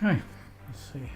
Okay, let's see.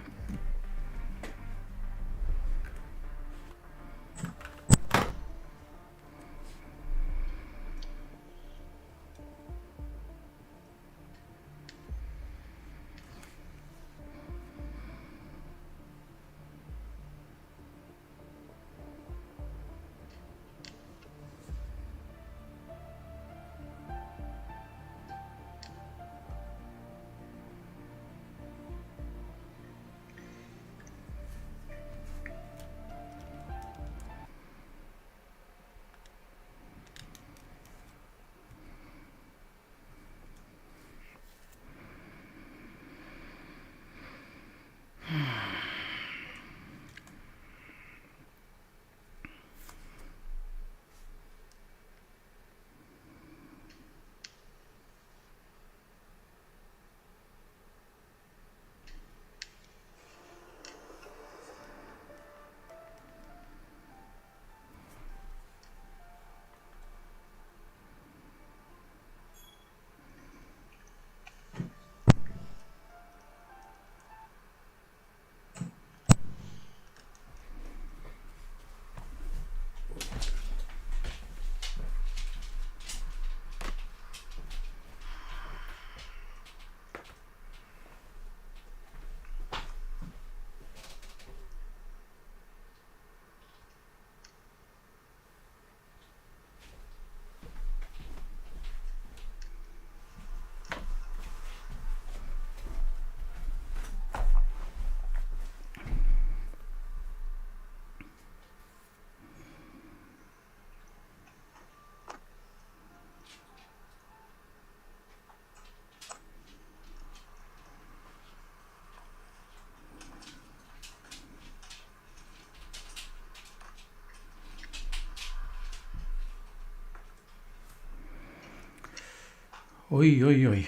Oi, oi, oi.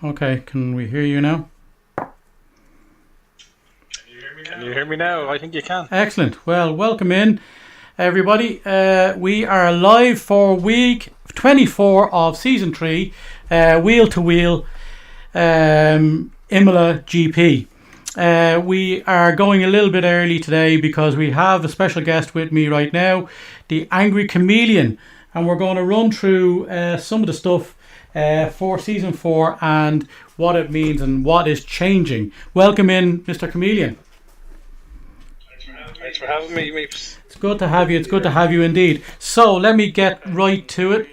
Okay, can we hear you now? Can you hear me now? I think you can. Excellent. Well, welcome in, everybody. We are live for week 24 of season 3, wheel to wheel Imola GP. We are going a little bit early today because we have a special guest with me right now, the Angry Chameleon, and we're going to run through some of the stuff for season 4 and what it means and what is changing. Welcome in, Mr. Chameleon. Thanks for having me, Meeps. It's good to have you. It's good to have you indeed. So let me get right to it.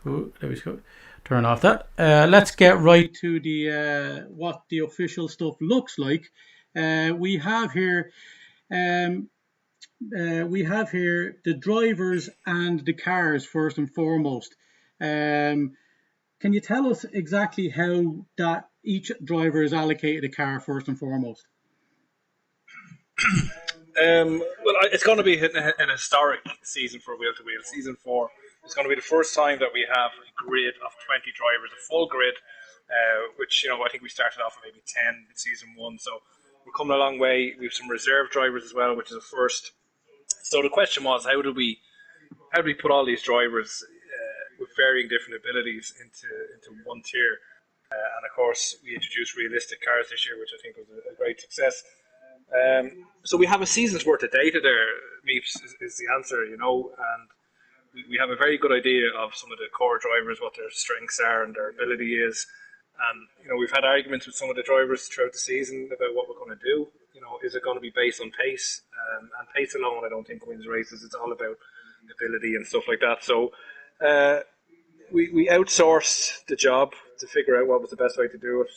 Ooh, there we go. Turn off that. Let's get right to the what the official stuff looks like. We have here the drivers and the cars first and foremost. Can you tell us exactly how that each driver is allocated a car first and foremost? Well, it's going to be an historic season for Wheel to Wheel. Season 4 is going to be the first time that we have a grid of 20 drivers, a full grid, which, I think we started off at maybe 10 in season 1. So we're coming a long way. We have some reserve drivers as well, which is a first. So the question was, how do we put all these drivers with varying different abilities into one tier? And of course, we introduced realistic cars this year, which I think was a great success. So we have a season's worth of data there, Meeps, is the answer, and we have a very good idea of some of the core drivers, what their strengths are and their ability is. And, we've had arguments with some of the drivers throughout the season about what we're going to do. Is it going to be based on pace? And pace alone, I don't think wins races. It's all about ability and stuff like that. So we outsourced the job to figure out what was the best way to do it.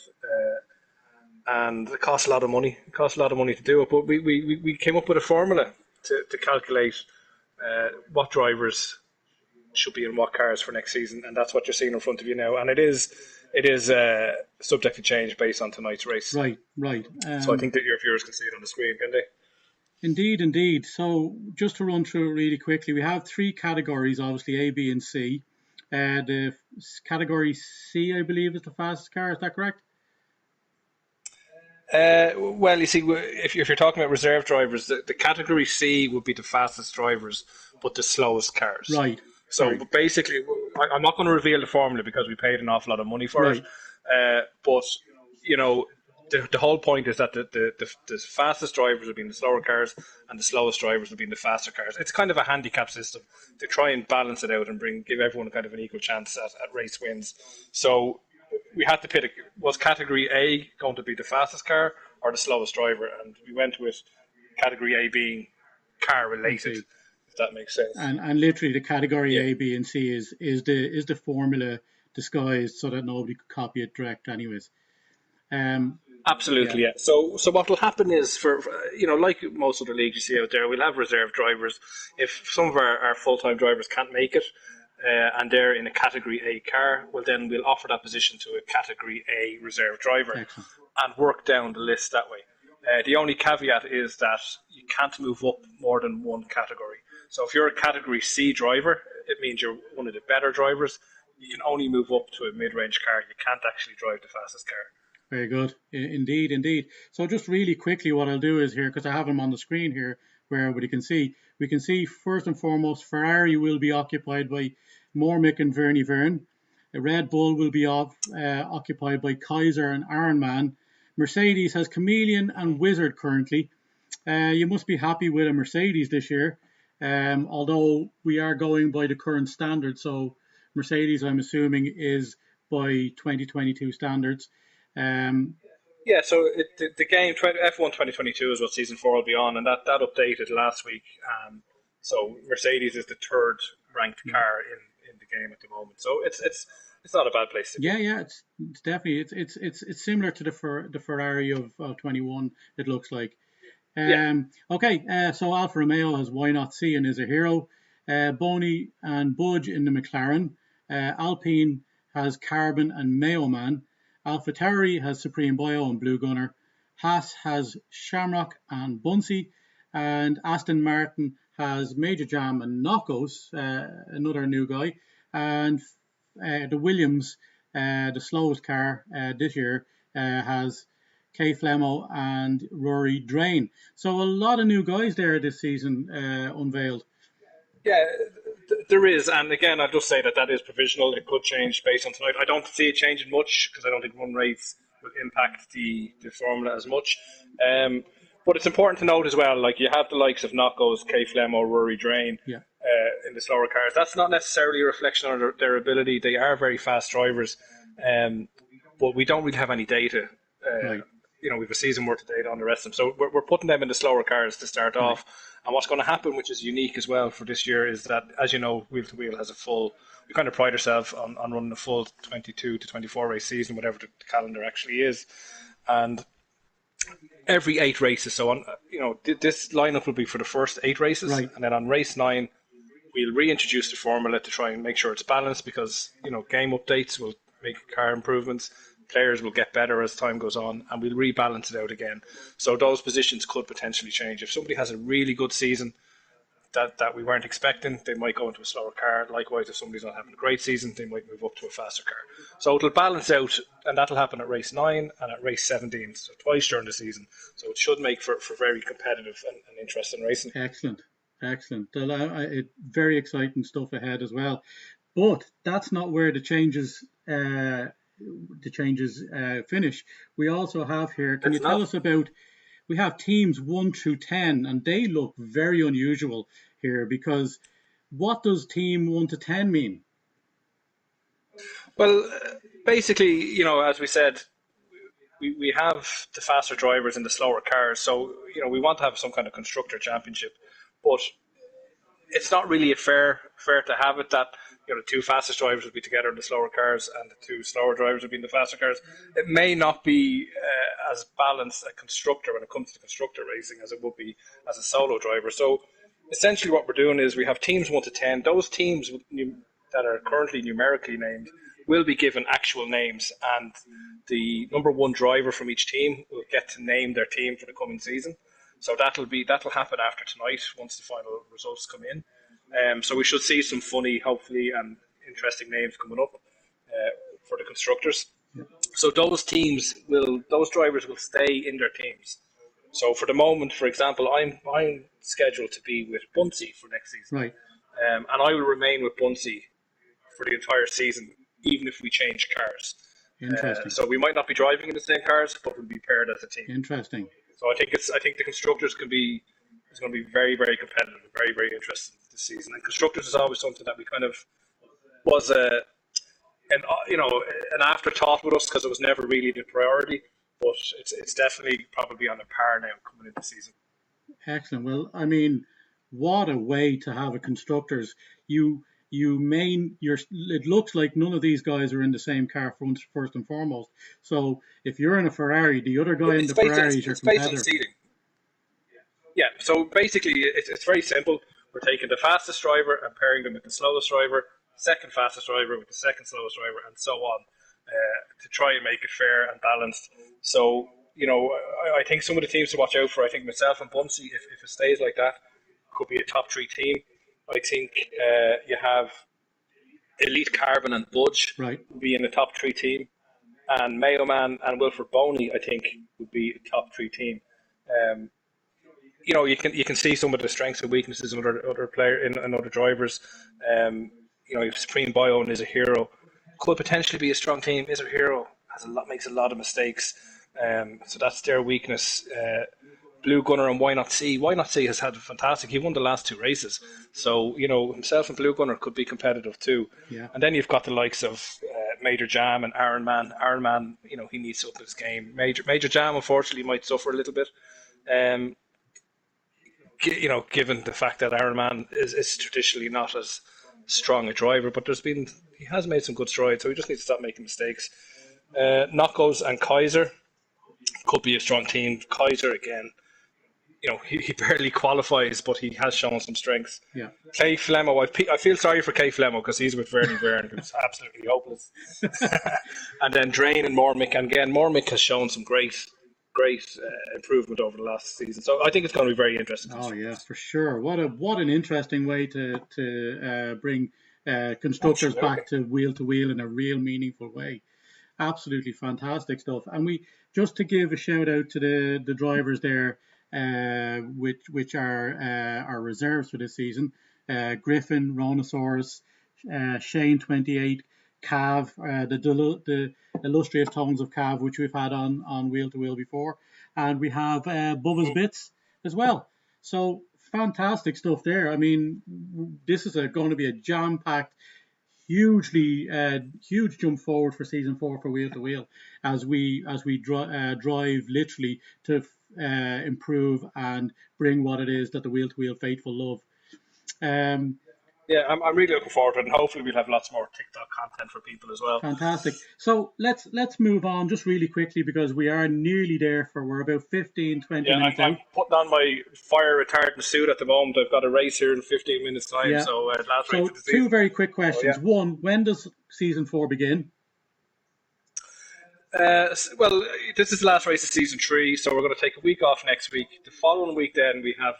And it costs a lot of money. It costs a lot of money to do it, but we came up with a formula to calculate what drivers should be in what cars for next season, and that's what you're seeing in front of you now. And it is subject to change based on tonight's race. Right. So I think that your viewers can see it on the screen, can they? Indeed. So just to run through it really quickly, we have 3 categories, obviously A, B, and C. The category C, I believe, is the fastest car. Is that correct? Well, you see, if you're talking about reserve drivers, the category C would be the fastest drivers, but the slowest cars. Right. So basically, I'm not going to reveal the formula because we paid an awful lot of money for it. But the whole point is that the fastest drivers will be in the slower cars, and the slowest drivers will be in the faster cars. It's kind of a handicap system to try and balance it out and give everyone kind of an equal chance at race wins. So we had to pick, was category A going to be the fastest car or the slowest driver? And we went with category A being car related, if that makes sense. And literally the category A, B, and C is the formula disguised so that nobody could copy it direct anyways. Absolutely, yeah. So what will happen is, for like most other leagues you see out there, we'll have reserve drivers. If some of our full-time drivers can't make it, and they're in a category A car, well then we'll offer that position to a category A reserve driver. Excellent. And work down the list that way. The only caveat is that you can't move up more than one category. So if you're a category C driver, it means you're one of the better drivers. You can only move up to a mid-range car. You can't actually drive the fastest car. Very good. Indeed. So just really quickly what I'll do is here, because I have them on the screen here where everybody can see, we can see first and foremost Ferrari will be occupied by Mormick and Vernie Vern. Red Bull will be occupied by Kaiser and Ironman. Mercedes has Chameleon and Wizard currently. You must be happy with a Mercedes this year, although we are going by the current standard. So Mercedes, I'm assuming, is by 2022 standards. So the game F1 2022 is what season 4 will be on, and that updated last week. So Mercedes is the third ranked car in the game at the moment. So it's not a bad place to be. Yeah, it's definitely it's similar to the Ferrari of 21. It looks like. So Alfa Romeo has Why Not See and is a hero. Boney and Budge in the McLaren. Alpine has Carbon and Mayo Man. AlphaTauri has Supreme Bio and Blue Gunner. Haas has Shamrock and Bunsey. And Aston Martin has Major Jam and Knockos, another new guy. And the Williams, the slowest car this year, has Kay Flemo and Rory Drain. So a lot of new guys there this season unveiled. Yeah, there is, and again, I'll just say that is provisional. It could change based on tonight. I don't see it changing much because I don't think one race will impact the formula as much. But it's important to note as well, like you have the likes of Knockos, Kay Flemo, Rory Drain in the slower cars. That's not necessarily a reflection on their ability. They are very fast drivers, but we don't really have any data. Right. We have a season worth of data on the rest of them. So we're putting them in the slower cars to start off. And what's going to happen, which is unique as well for this year, is that, as you know, Wheel to Wheel has we kind of pride ourselves on running a full 22 to 24 race season, whatever the calendar actually is. And every 8 races, so on, this lineup will be for the first 8 races. Right. And then on race 9, we'll reintroduce the formula to try and make sure it's balanced because, game updates will make car improvements. Players will get better as time goes on, and we'll rebalance it out again. So those positions could potentially change. If somebody has a really good season that we weren't expecting, they might go into a slower car. Likewise, if somebody's not having a great season, they might move up to a faster car. So it'll balance out, and that'll happen at race 9 and at race 17, so twice during the season. So it should make for very competitive and interesting racing. Excellent. Very exciting stuff ahead as well. But that's not where the changes finish. We also have here, can you tell us about, we have teams 1 through 10, and they look very unusual here, because what does team 1 to 10 mean? Well, basically, as we said, we have the faster drivers in the slower cars, so we want to have some kind of constructor championship, but it's not really fair to have it that the 2 fastest drivers would be together in the slower cars and the 2 slower drivers would be in the faster cars. It may not be as balanced a constructor when it comes to constructor racing as it would be as a solo driver. So essentially what we're doing is we have teams 1 to 10. Those teams that are currently numerically named will be given actual names, and the number 1 driver from each team will get to name their team for the coming season. So that'll happen after tonight once the final results come in. So we should see some funny, hopefully, and interesting names coming up for the constructors. Yeah. So those drivers will stay in their teams. So for the moment, for example, I'm scheduled to be with Bunsey for next season. Right. And I will remain with Bunsey for the entire season, even if we change cars. Interesting. So we might not be driving in the same cars, but we'll be paired as a team. Interesting. So I think the constructors is going to be very, very competitive, very, very interesting this season. And constructors is always something that we kind of was an afterthought with us because it was never really the priority. But it's definitely probably on a par now coming into the season. Excellent. Well, I mean, what a way to have a constructors. It looks like none of these guys are in the same car first and foremost. So if you're in a Ferrari, the other guy in the Ferrari is your competitor. Based on seating. Yeah, so basically it's very simple. We're taking the fastest driver and pairing them with the slowest driver, second fastest driver with the second slowest driver, and so on, to try and make it fair and balanced. So, I think some of the teams to watch out for, I think myself and Bunsey, if it stays like that, could be a top 3 team. I think you have Elite Carbon and Budge would be in the top 3 team, and Mayo Man and Wilfred Boney, I think, would be a top 3 team. You can see some of the strengths and weaknesses in other players and other drivers. If Supreme Bion is a hero, could potentially be a strong team. Is a hero, makes a lot of mistakes. So that's their weakness. Blue Gunner and Why Not See. Why Not See has had a fantastic. He won the last 2 races, so himself and Blue Gunner could be competitive too. Yeah. And then you've got the likes of Major Jam and Iron Man. Iron Man, he needs to up his game. Major Jam, unfortunately, might suffer a little bit. Given the fact that Iron Man is traditionally not as strong a driver, but he has made some good strides, so he just needs to stop making mistakes. Knockos and Kaiser could be a strong team. Kaiser, again, he barely qualifies, but he has shown some strengths. Yeah. Kay Flemo, I feel sorry for Kay Flemo because he's with Vernie Byrne, who's absolutely hopeless. And then Drain and Mormick, and again, Mormick has shown some great improvement over the last season. So I think it's going to be very interesting. Oh yeah, for sure. What an interesting way to bring constructors back to wheel in a real meaningful way. Absolutely fantastic stuff. And we just to give a shout out to the drivers there, which are our reserves for this season. Griffin, Rhonosaurus, Shane 28, Cav, the illustrious tones of Cav, which we've had on Wheel to Wheel before, and we have Bubba's Bits as well. So fantastic stuff there. I mean, this is going to be a jam-packed, huge jump forward for season 4 for Wheel to Wheel as we drive literally to improve and bring what it is that the Wheel to Wheel faithful love. Yeah, I'm really looking forward to it, and hopefully we'll have lots more TikTok content for people as well. Fantastic. So let's move on just really quickly because we are nearly there. We're about 15, 20 minutes out. I'm putting on my fire retardant suit at the moment. I've got a race here in 15 minutes time. Yeah. So last race of the season. 2 very quick questions. One, when does season 4 begin? Well, this is the last race of season 3, so we're going to take a week off next week. The following week then we have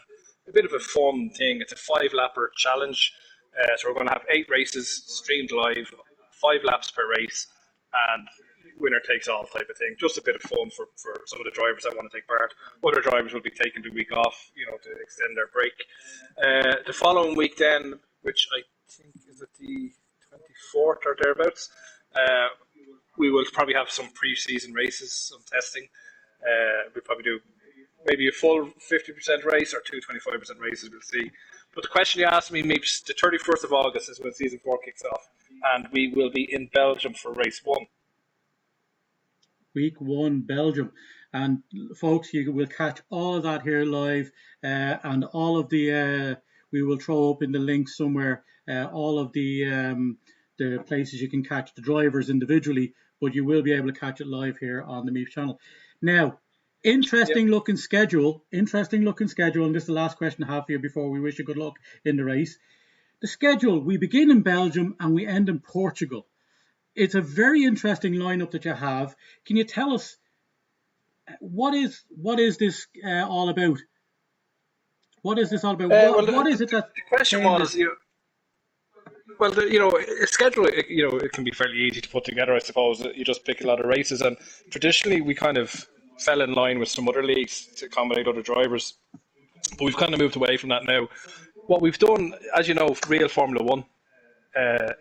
a bit of a fun thing. It's a 5-lapper challenge. So we're going to have 8 races streamed live, 5 laps per race, and winner takes all type of thing. Just a bit of fun for some of the drivers that want to take part. Other drivers will be taking the week off, to extend their break. The following week then, which I think is at the 24th or thereabouts, we will probably have some pre-season races, some testing. We'll probably do maybe a full 50% race or 2 25% races, we'll see. But the question you asked me, Meeps, the 31st of August is when season 4 kicks off, and we will be in Belgium for race 1. Week 1, Belgium. And folks, you will catch all of that here live, and all of the, we will throw up in the link somewhere, all of the places you can catch the drivers individually, but you will be able to catch it live here on the Meeps channel. Now, Interesting looking schedule, and this is the last question I have for you before we wish you good luck in the race. The schedule, we begin in Belgium and we end in Portugal. It's a very interesting lineup that you have. Can you tell us what is this all about? What is this all about? What is it that the question was? A schedule, it can be fairly easy to put together. I suppose you just pick a lot of races, and traditionally we kind of fell in line with some other leagues to accommodate other drivers, but we've kind of moved away from that now. What we've done, as you know, real Formula 1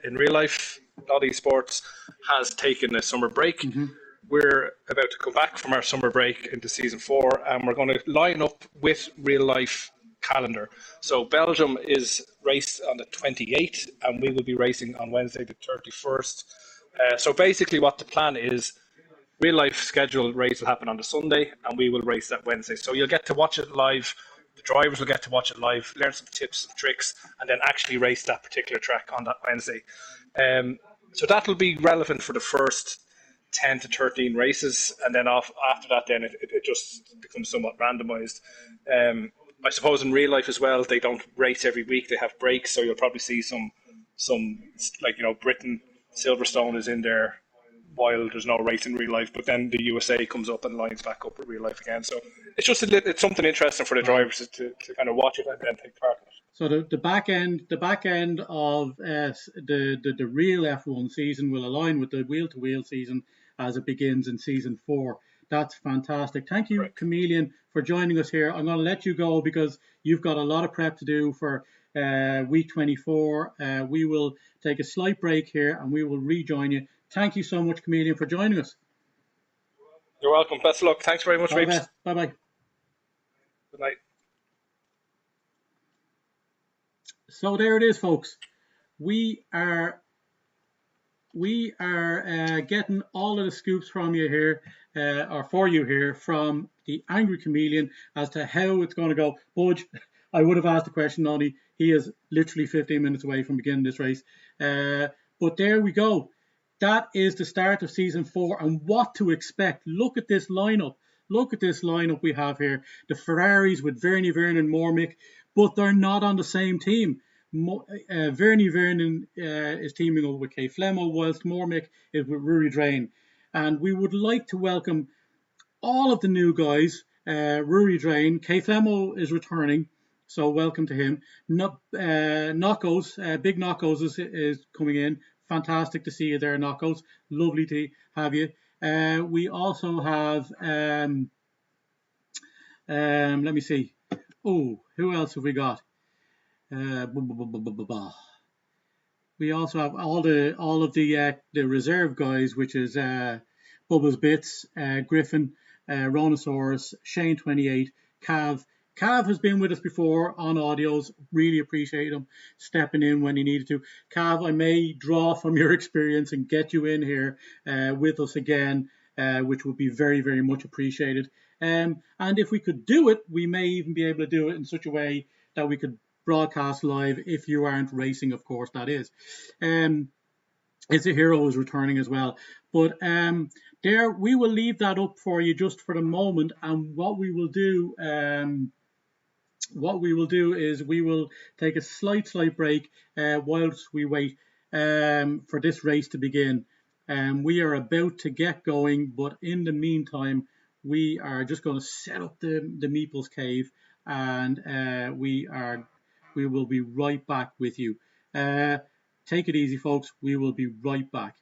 in real life, not esports, has taken a summer break. Mm-hmm. We're about to come back from our summer break into season 4, and we're going to line up with real life calendar. So Belgium is raced on the 28th, and we will be racing on Wednesday the 31st. So basically, what the plan is, real life scheduled race will happen on the Sunday, and we will race that Wednesday. So you'll get to watch it live. The drivers will get to watch it live, learn some tips, some tricks, and then actually race that particular track on that Wednesday. So that'll be relevant for the first 10 to 13 races, and then after that, then it just becomes somewhat randomized. I suppose in real life as well, they don't race every week; they have breaks. So you'll probably see some like Britain, Silverstone is in there while there's no race in real life, but then the USA comes up and lines back up with real life again. So it's just it's something interesting for the drivers to kind of watch it and then take part in it. So the back end of the real F1 season will align with the wheel to wheel season as it begins in season 4. That's fantastic. Thank you, Correct. Chameleon, for joining us here. I'm going to let you go because you've got a lot of prep to do for week 24. We will take a slight break here and we will rejoin you. Thank you so much, Chameleon, for joining us. You're welcome. Best of luck. Thanks very much, Meeps. Bye-bye. Good night. So there it is, folks. We are getting all of the scoops from you here, or for you here, from the Angry Chameleon as to how it's going to go. Budge, I would have asked the question, Noddy. He is literally 15 minutes away from beginning this race. But there we go. That is the start of season 4 and what to expect. Look at this lineup. Look at this lineup we have here. The Ferraris with Vernie Vernon and Mormick, but they're not on the same team. Vernie Vernon is teaming up with Kay Flemo, whilst Mormick is with Rory Drain. And we would like to welcome all of the new guys. Rory Drain, Kay Flemo is returning, so welcome to him. Knockos, Big Knockos is coming in. Fantastic to see you there, Knockos. Lovely to have you. We also have, let me see. Oh, who else have we got? We also have all of the reserve guys, which is Bubbles Bits, Griffin, Rhonosaurus, Shane 28, Cav. Cav has been with us before on audios. Really appreciate him stepping in when he needed to. Cav, I may draw from your experience and get you in here with us again, which would be very, very much appreciated. And if we could do it, we may even be able to do it in such a way that we could broadcast live if you aren't racing, of course, that is. It's a Hero is returning as well. But there, we will leave that up for you just for the moment. And what we will do is we will take a slight break whilst we wait for this race to begin. We are about to get going, but in the meantime, we are just going to set up the Meeples cave, and we will be right back with you. Take it easy, folks. We will be right back.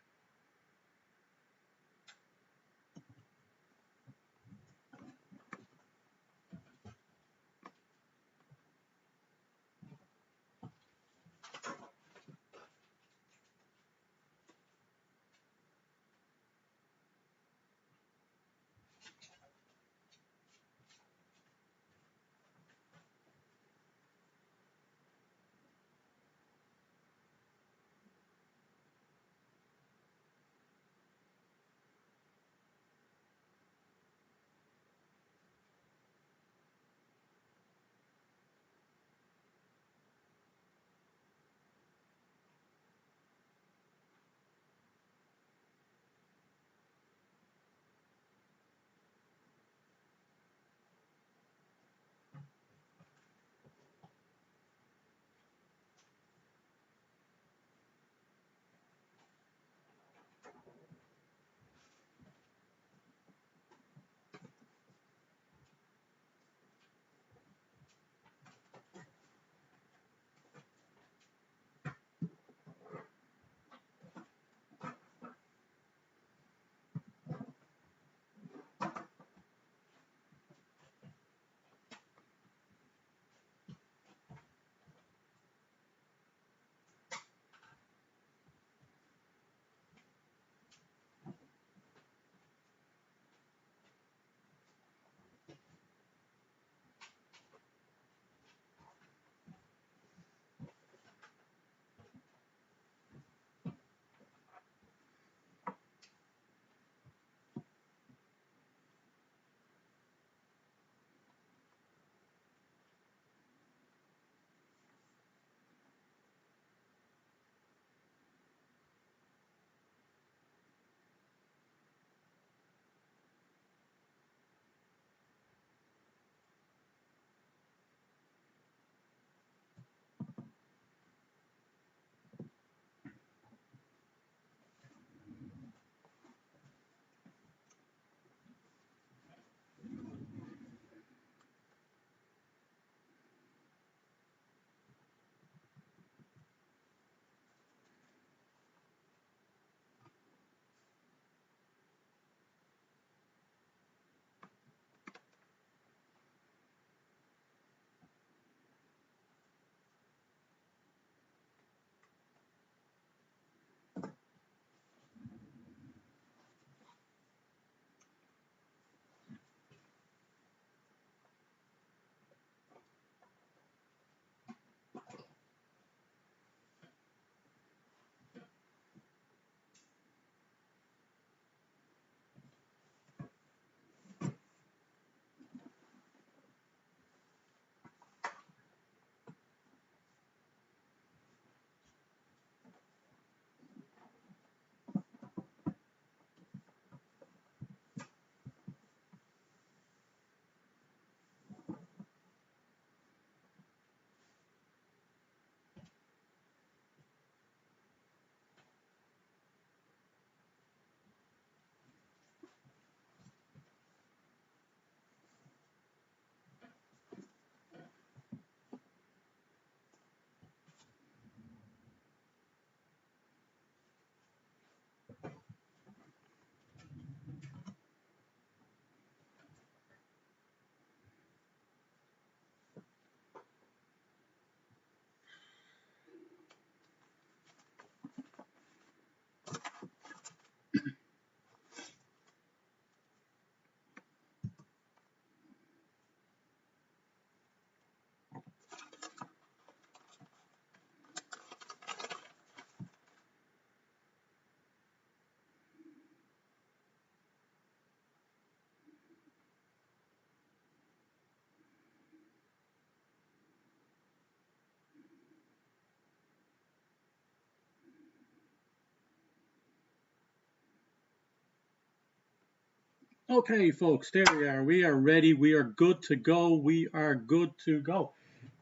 Okay, folks, there we are. We are ready. We are good to go. We are good to go.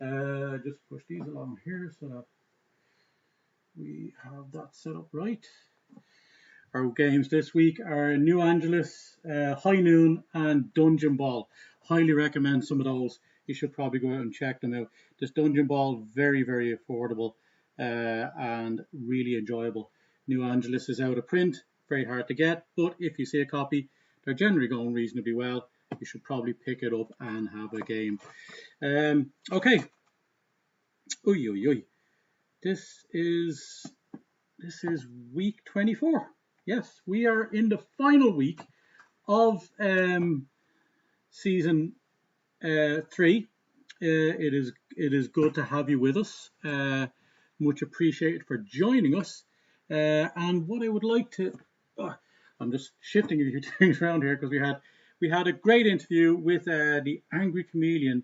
Just push these along here so that we have that set up right. Our games this week are New Angeles, High Noon, and Dungeon Ball. Highly recommend some of those. You should probably go out and check them out. This Dungeon Ball, very, very affordable and really enjoyable. New Angeles is out of print, very hard to get, but if you see a copy, they're generally going reasonably well. You should probably pick it up and have a game. Okay. Oy, oy, oy. This is week 24. Yes, we are in the final week of season 3. It is good to have you with us. Much appreciated for joining us. And what I would like to, I'm just shifting a few things around here because we had a great interview with the Angry Chameleon.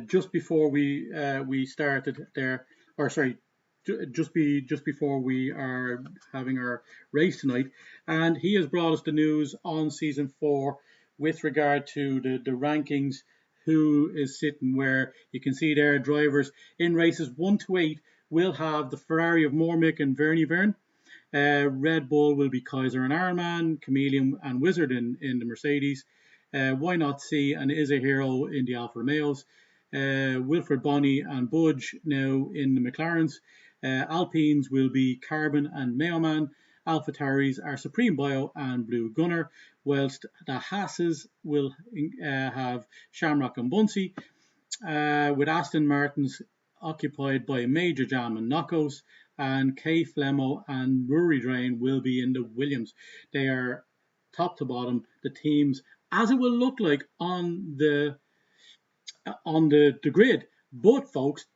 Just before we started there, or sorry, just before we are having our race tonight, and he has brought us the news on season 4 with regard to the rankings, who is sitting where. You can see there drivers in races 1 to 8 will have the Ferrari of Mormick and Vernie Vern. Red Bull will be Kaiser and Ironman, Chameleon and Wizard in the Mercedes. Why Not See and Is a Hero in the Alfa Romeos. Wilfred Bonney and Budge now in the McLarens. Alpines will be Carbon and Mayoman. AlphaTauris are Supreme Bio and Blue Gunner, whilst the Haas's will have Shamrock and Bunsey, with Aston Martins occupied by Major Jam and Knockos, and K Flemo and Rory Drain will be in the Williams. They are top to bottom the teams as it will look like on the grid. But folks,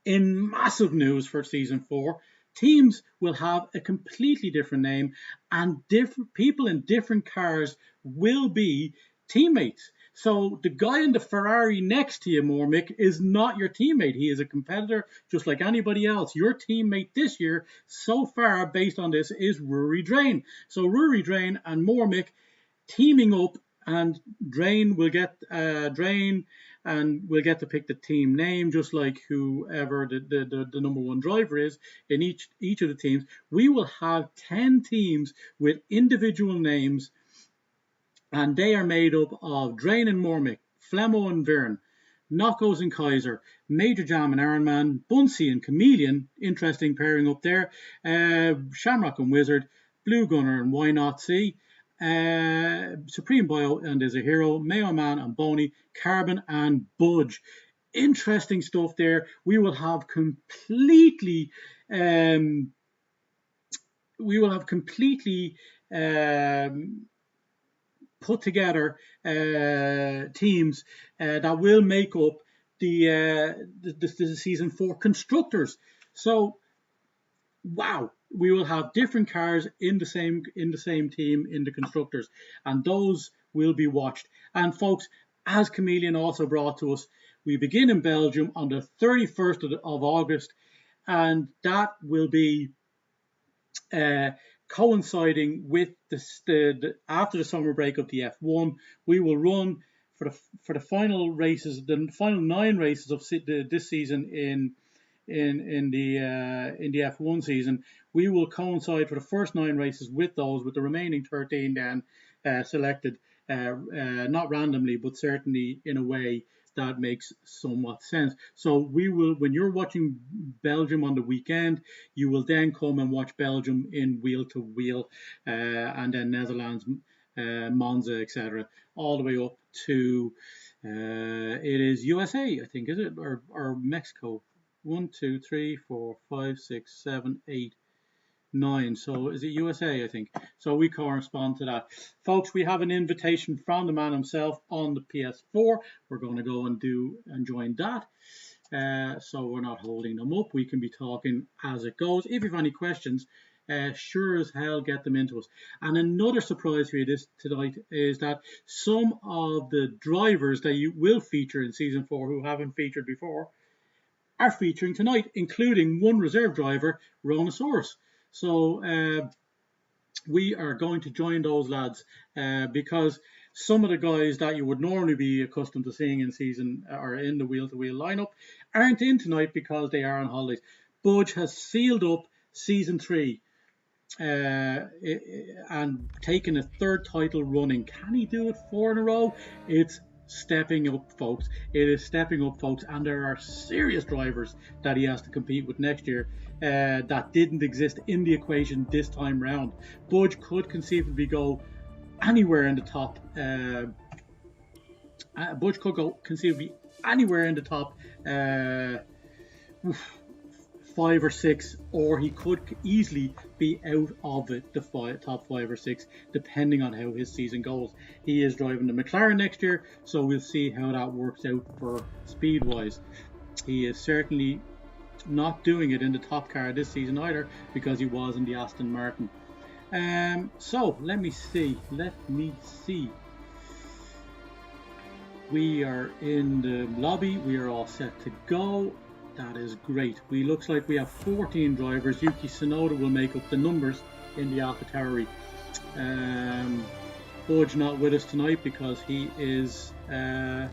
in massive news for season 4, teams will have a completely different name, and different people in different cars will be teammates. So the guy in the Ferrari next to you, Mormick, is not your teammate. He is a competitor just like anybody else. Your teammate this year, so far, based on this, is Rory Drain. So Rory Drain and Mormick teaming up, and Drain will get and we'll get to pick the team name, just like whoever the number 1 driver is in each of the teams. We will have 10 teams with individual names, and they are made up of Drain and Mormick, Flemo and Vern, Knockos and Kaiser, Major Jam and Ironman, Bunsey and Chameleon, interesting pairing up there, Shamrock and Wizard, Blue Gunner and Why Not See, Supreme Bio and Is a Hero, Mayo Man and Boney, Carbon and Budge. Interesting stuff there. We will have completely put together teams that will make up the season 4 constructors. So, wow, we will have different cars in the same team in the constructors, and those will be watched. And folks, as Chameleon also brought to us, we begin in Belgium on the 31st of August, and that will be coinciding with the after the summer break of the F1. We will run for the final races, the final 9 races of this season in the F1 season. We will coincide for the first 9 races with those, with the remaining 13 then selected, not randomly, but certainly in a way that makes somewhat sense. So we will, when you're watching Belgium on the weekend, you will then come and watch Belgium in wheel to wheel, and then Netherlands, Monza, etc., all the way up to it is USA, I think, is it, or Mexico? 1, 2, 3, 4, 5, 6, 7, 8, 9. So is it USA, I think? So we correspond to that. Folks, we have an invitation from the man himself on the PS4. We're going to go and join that. So we're not holding them up. We can be talking as it goes. If you have any questions, sure as hell get them into us. And another surprise for you tonight is that some of the drivers that you will feature in season 4 who haven't featured before are featuring tonight, including one reserve driver, Ronosaurus. So we are going to join those lads because some of the guys that you would normally be accustomed to seeing in season or in the wheel-to-wheel lineup aren't in tonight because they are on holidays. Budge has sealed up season 3 and taken a 3rd title running. Can he do it 4 in a row? It's stepping up, folks. It is stepping up, folks, and there are serious drivers that he has to compete with next year that didn't exist in the equation this time round. Budge could conceivably go anywhere in the top. Budge could go conceivably anywhere in the top 5 or 6, or he could easily be out of it, the top 5 or 6, depending on how his season goes. He is driving the McLaren next year, so we'll see how that works out for speed-wise. He is certainly not doing it in the top car this season either, because he was in the Aston Martin. So, let me see. We are in the lobby. We are all set to go. That is great. Looks like we have 14 drivers. Yuki Tsunoda will make up the numbers in the AlphaTauri. Budge not with us tonight because he is away.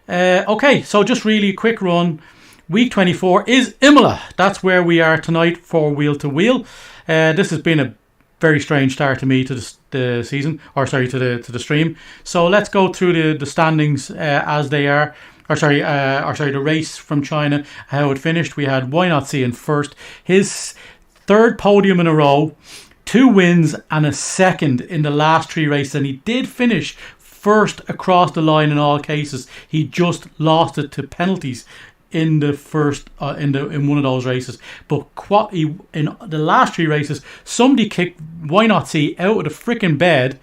Okay, so just really a quick run. Week 24 is Imola. That's where we are tonight for wheel to wheel. This has been a very strange start to me to the season, or sorry, to the stream. So let's go through the standings as they are. The race from China, how it finished. We had Why Not See in first, his 3rd podium in a row, 2 wins and a 2nd in the last 3 races, and he did finish first across the line in all cases. He just lost it to penalties in the first in one of those races. But in the last 3 races, somebody kicked Why Not See out of the freaking bed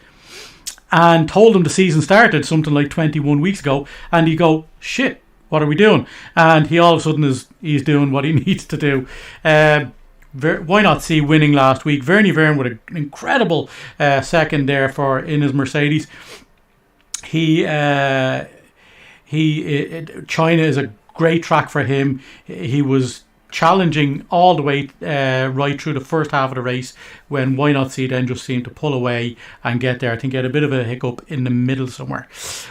and told him the season started something like 21 weeks ago, and he go, shit, what are we doing? And he all of a sudden he's doing what he needs to do. Why Not See winning last week. Vernie Verne with an incredible 2nd there in his Mercedes. China is a great track for him. He was challenging all the way right through the first half of the race, when Why Not See then just seemed to pull away and get there. I think he had a bit of a hiccup in the middle somewhere.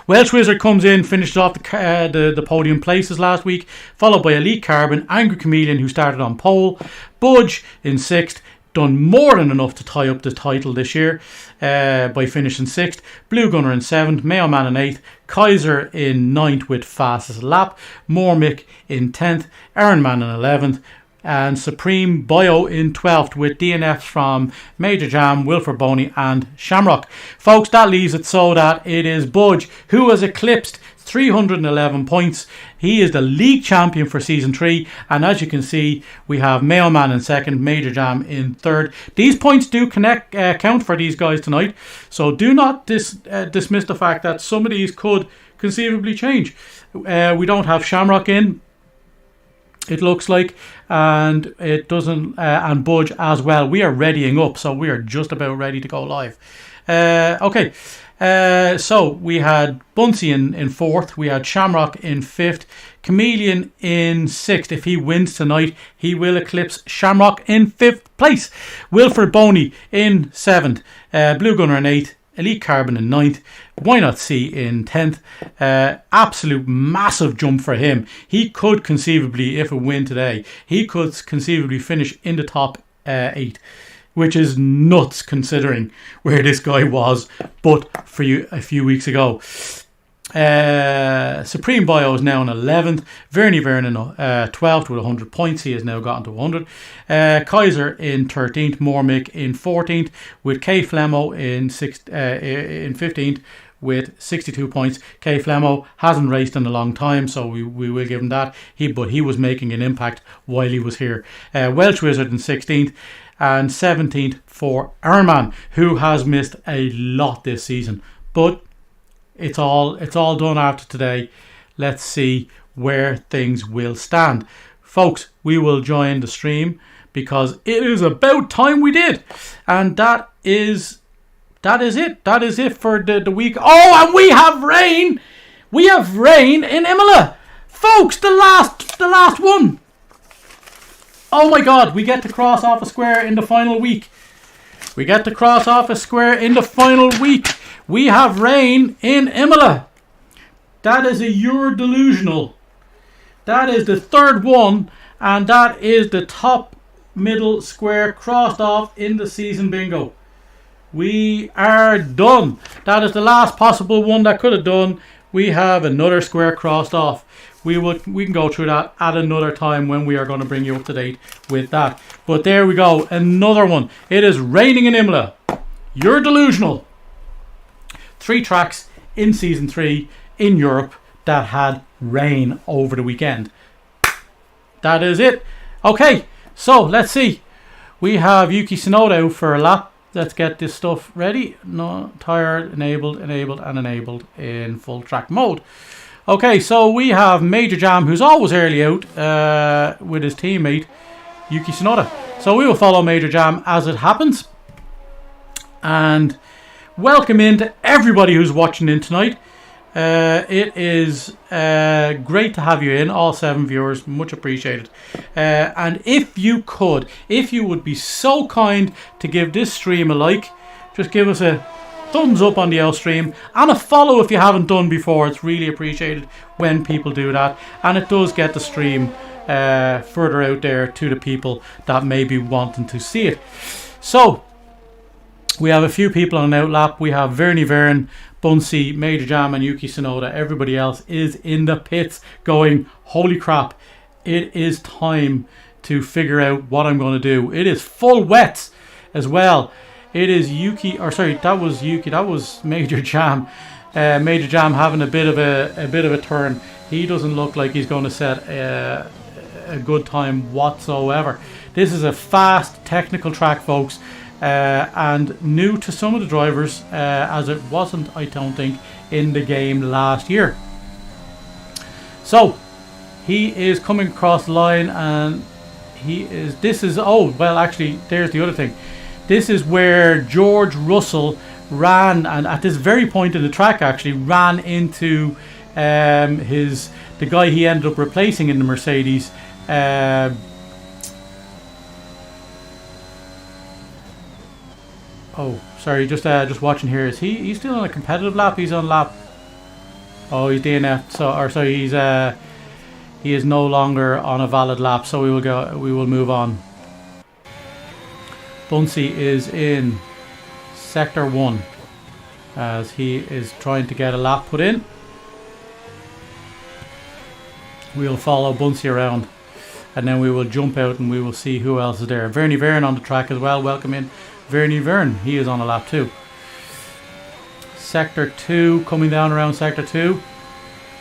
Welsh Wizard comes in, finished off the podium places last week, followed by Elite Carbon, Angry Chameleon, who started on pole, Budge in 6th, done more than enough to tie up the title this year by finishing 6th. Blue Gunner in 7th, Mayo Man in 8th, Kaiser in 9th with fastest lap, Mormick in 10th, Iron Man in 11th, and Supreme Bio in 12th with DNFs from Major Jam, Wilfred Boney and Shamrock. Folks, that leaves it so that it is Budge who has eclipsed 311 points. He is the league champion for season 3, and as you can see, we have Mayo Man in 2nd, Major Jam in 3rd. These points do count for these guys tonight, so do not dismiss the fact that some of these could conceivably change. We don't have Shamrock in, it looks like, and it doesn't, and Budge as well. We are readying up, so we are just about ready to go live. Okay. So we had Bunsey in 4th, we had Shamrock in 5th, Chameleon in 6th. If he wins tonight, he will eclipse Shamrock in 5th place. Wilfred Boney in 7th, Blue Gunner in 8th, Elite Carbon in 9th, Why Not See in 10th. Absolute massive jump for him. He could conceivably, if a win today, he could conceivably finish in the top 8. Which is nuts considering where this guy was but for you a few weeks ago. Supreme Bio is now in 11th. Vernie Verne in 12th with 100 points. He has now gotten to 100. Kaiser in 13th. Mormick in 14th with K Flemo in 15th with 62 points. K Flemo hasn't raced in a long time, so we will give him that. But he was making an impact while he was here. Welsh Wizard in 16th. And 17th for Iron Man, who has missed a lot this season. But it's all done after today. Let's see where things will stand. Folks, we will join the stream because it is about time we did. And that is it. That is it for the week. Oh, and we have rain. We have rain in Imola. Folks, the last one. Oh my god, we get to cross off a square in the final week. We get to cross off a square in the final week. We have rain in Imola. That is a You're Delusional. That is the third one, and that is the top middle square crossed off in the season bingo. We are done. That is the last possible one that could have done. We have another square crossed off. We can go through that at another time when we are going to bring you up to date with that. But there we go, another one. It is raining in Imola. You're Delusional. 3 tracks in season 3 in Europe that had rain over the weekend. That is it. Okay, so let's see. We have Yuki Tsunoda out for a lap. Let's get this stuff ready. No, tire enabled in full track mode. Okay, so we have Major Jam, who's always early out with his teammate Yuki Tsunoda. So we will follow Major Jam as it happens. And welcome in to everybody who's watching in tonight. It is great to have you in, all 7 viewers, much appreciated. And if you would be so kind to give this stream a like, just give us a thumbs up on the L stream and a follow if you haven't done before. It's really appreciated when people do that, and it does get the stream further out there to the people that may be wanting to see it. So we have a few people on an outlap. We have Vernie Vern, Bunsey, Major Jam and Yuki Tsunoda. Everybody else is in the pits going, holy crap, it is time to figure out what I'm going to do. It is full wets as well. It is that was Major Jam. Major Jam having a bit of a turn. He doesn't look like he's going to set a good time whatsoever. This is a fast technical track, folks. And new to some of the drivers, as it wasn't, I don't think, in the game last year. So he is coming across the line, and there's the other thing. This is where George Russell ran, and at this very point in the track actually ran into the guy he ended up replacing in the Mercedes. Oh, sorry, just watching here. Is he's still on a competitive lap? He's on lap. Oh, he's DNF. He is no longer on a valid lap. So we will move on. Bunsey is in sector 1 as he is trying to get a lap put in. We'll follow Bunsey around, and then we will jump out and we will see who else is there. Vernie Vern on the track as well. Welcome in Vernie Vern. He is on a lap too. Sector 2, coming down around sector 2.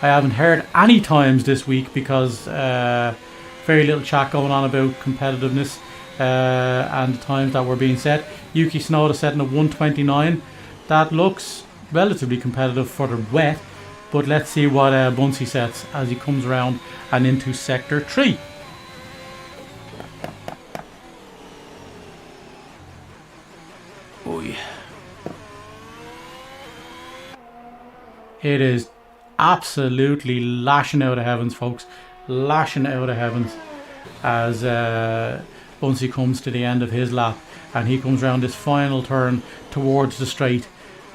I haven't heard any times this week because very little chat going on about competitiveness and the times that were being set. Yuki Tsunoda setting a 1:29. That looks relatively competitive for the wet, but let's see what Bunsey sets as he comes around and into sector 3. Oh yeah. It is absolutely lashing out of heavens, folks. Lashing out of heavens as Bunsey comes to the end of his lap, and he comes around this final turn towards the straight,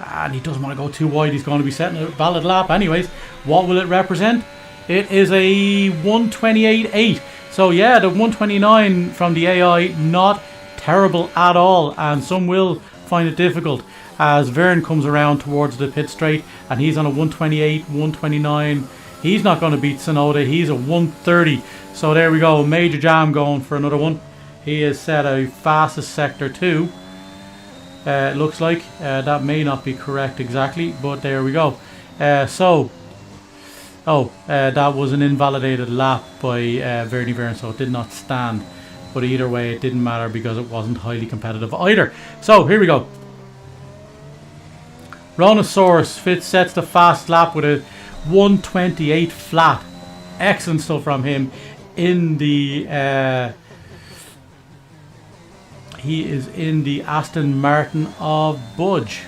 and he doesn't want to go too wide. He's going to be setting a valid lap anyways. What will it represent? It is a 1:28.8. So yeah, the 1:29 from the AI, not terrible at all, and some will find it difficult as Vern comes around towards the pit straight, and he's on a 1:28, 1:29. He's not going to beat Tsunoda. He's a 1:30. So there we go. Major Jam going for another one. He has set a fastest sector 2. It looks like that may not be correct exactly, but there we go. That was an invalidated lap by Vernie Vern, so it did not stand. But either way, it didn't matter because it wasn't highly competitive either. So here we go. Rhinosaurus sets the fast lap with a 1:28 flat. Excellent stuff from him. In the he is in the Aston Martin of Budge.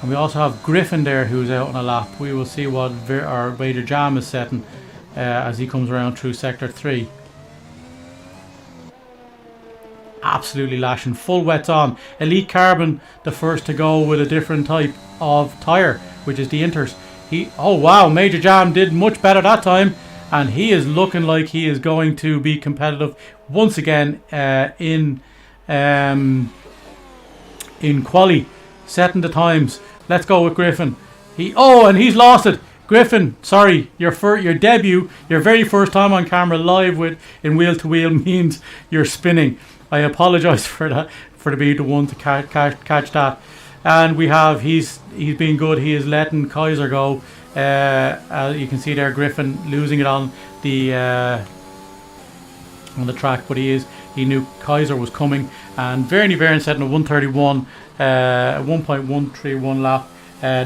And we also have Griffin there, who's out on a lap. We will see what our Major Jam is setting as he comes around through sector 3. absolutely lashing. Full wets on. Elite Carbon, the first to go with a different type of tyre, which is the Inters. Oh wow, Major Jam did much better that time, and he is looking like he is going to be competitive once again in quali, setting the times. Let's go with Griffin. And he's lost it. Griffin, sorry, your debut, your very first time on camera live in wheel to wheel means you're spinning. I apologise for that, for being the one to catch that. And he's been good. He is letting Kaiser go. As you can see there, Griffin losing it on the track, but he knew Kaiser was coming. And Vernie Verne setting a 131, 1.131 lap,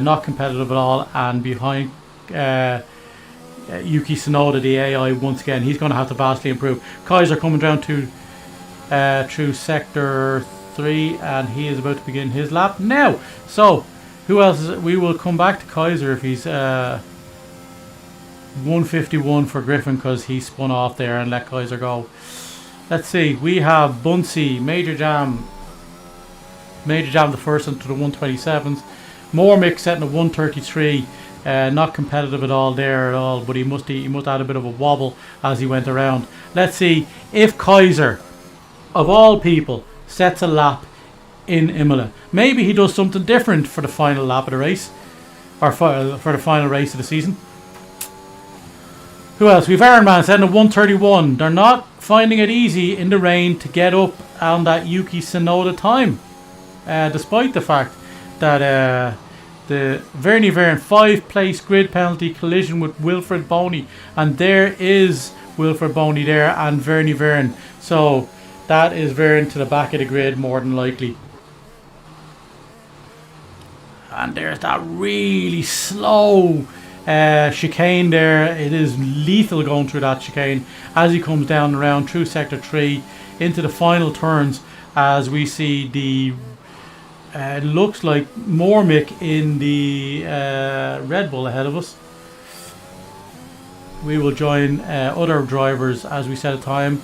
not competitive at all, and behind Yuki Tsunoda, the AI, once again, he's going to have to vastly improve. Kaiser coming down to through sector 3, and he is about to begin his lap now. So who else we will come back to Kaiser if he's 151 for Griffin, because he spun off there and let Kaiser go. Let's see, we have Bunsey, Major Jam the first into the 127s. Mormick setting a 133, not competitive at all there at all, but he must add a bit of a wobble as he went around. Let's see if Kaiser, of all people, sets a lap in Imola. Maybe he does something different for the final lap of the race, or for the final race of the season. Who else? We've Ironman setting a 131. They're not finding it easy in the rain to get up on that Yuki Tsunoda time, despite the fact that the Vernie Verne 5-place grid penalty collision with Wilfred Boney, and there is Wilfred Boney there and Vernie Verne. So that is Verne to the back of the grid more than likely. And there's that really slow chicane there. It is lethal going through that chicane as he comes down around through sector 3 into the final turns, as we see the looks like Mormick in the Red Bull ahead of us. We will join other drivers as we set a time.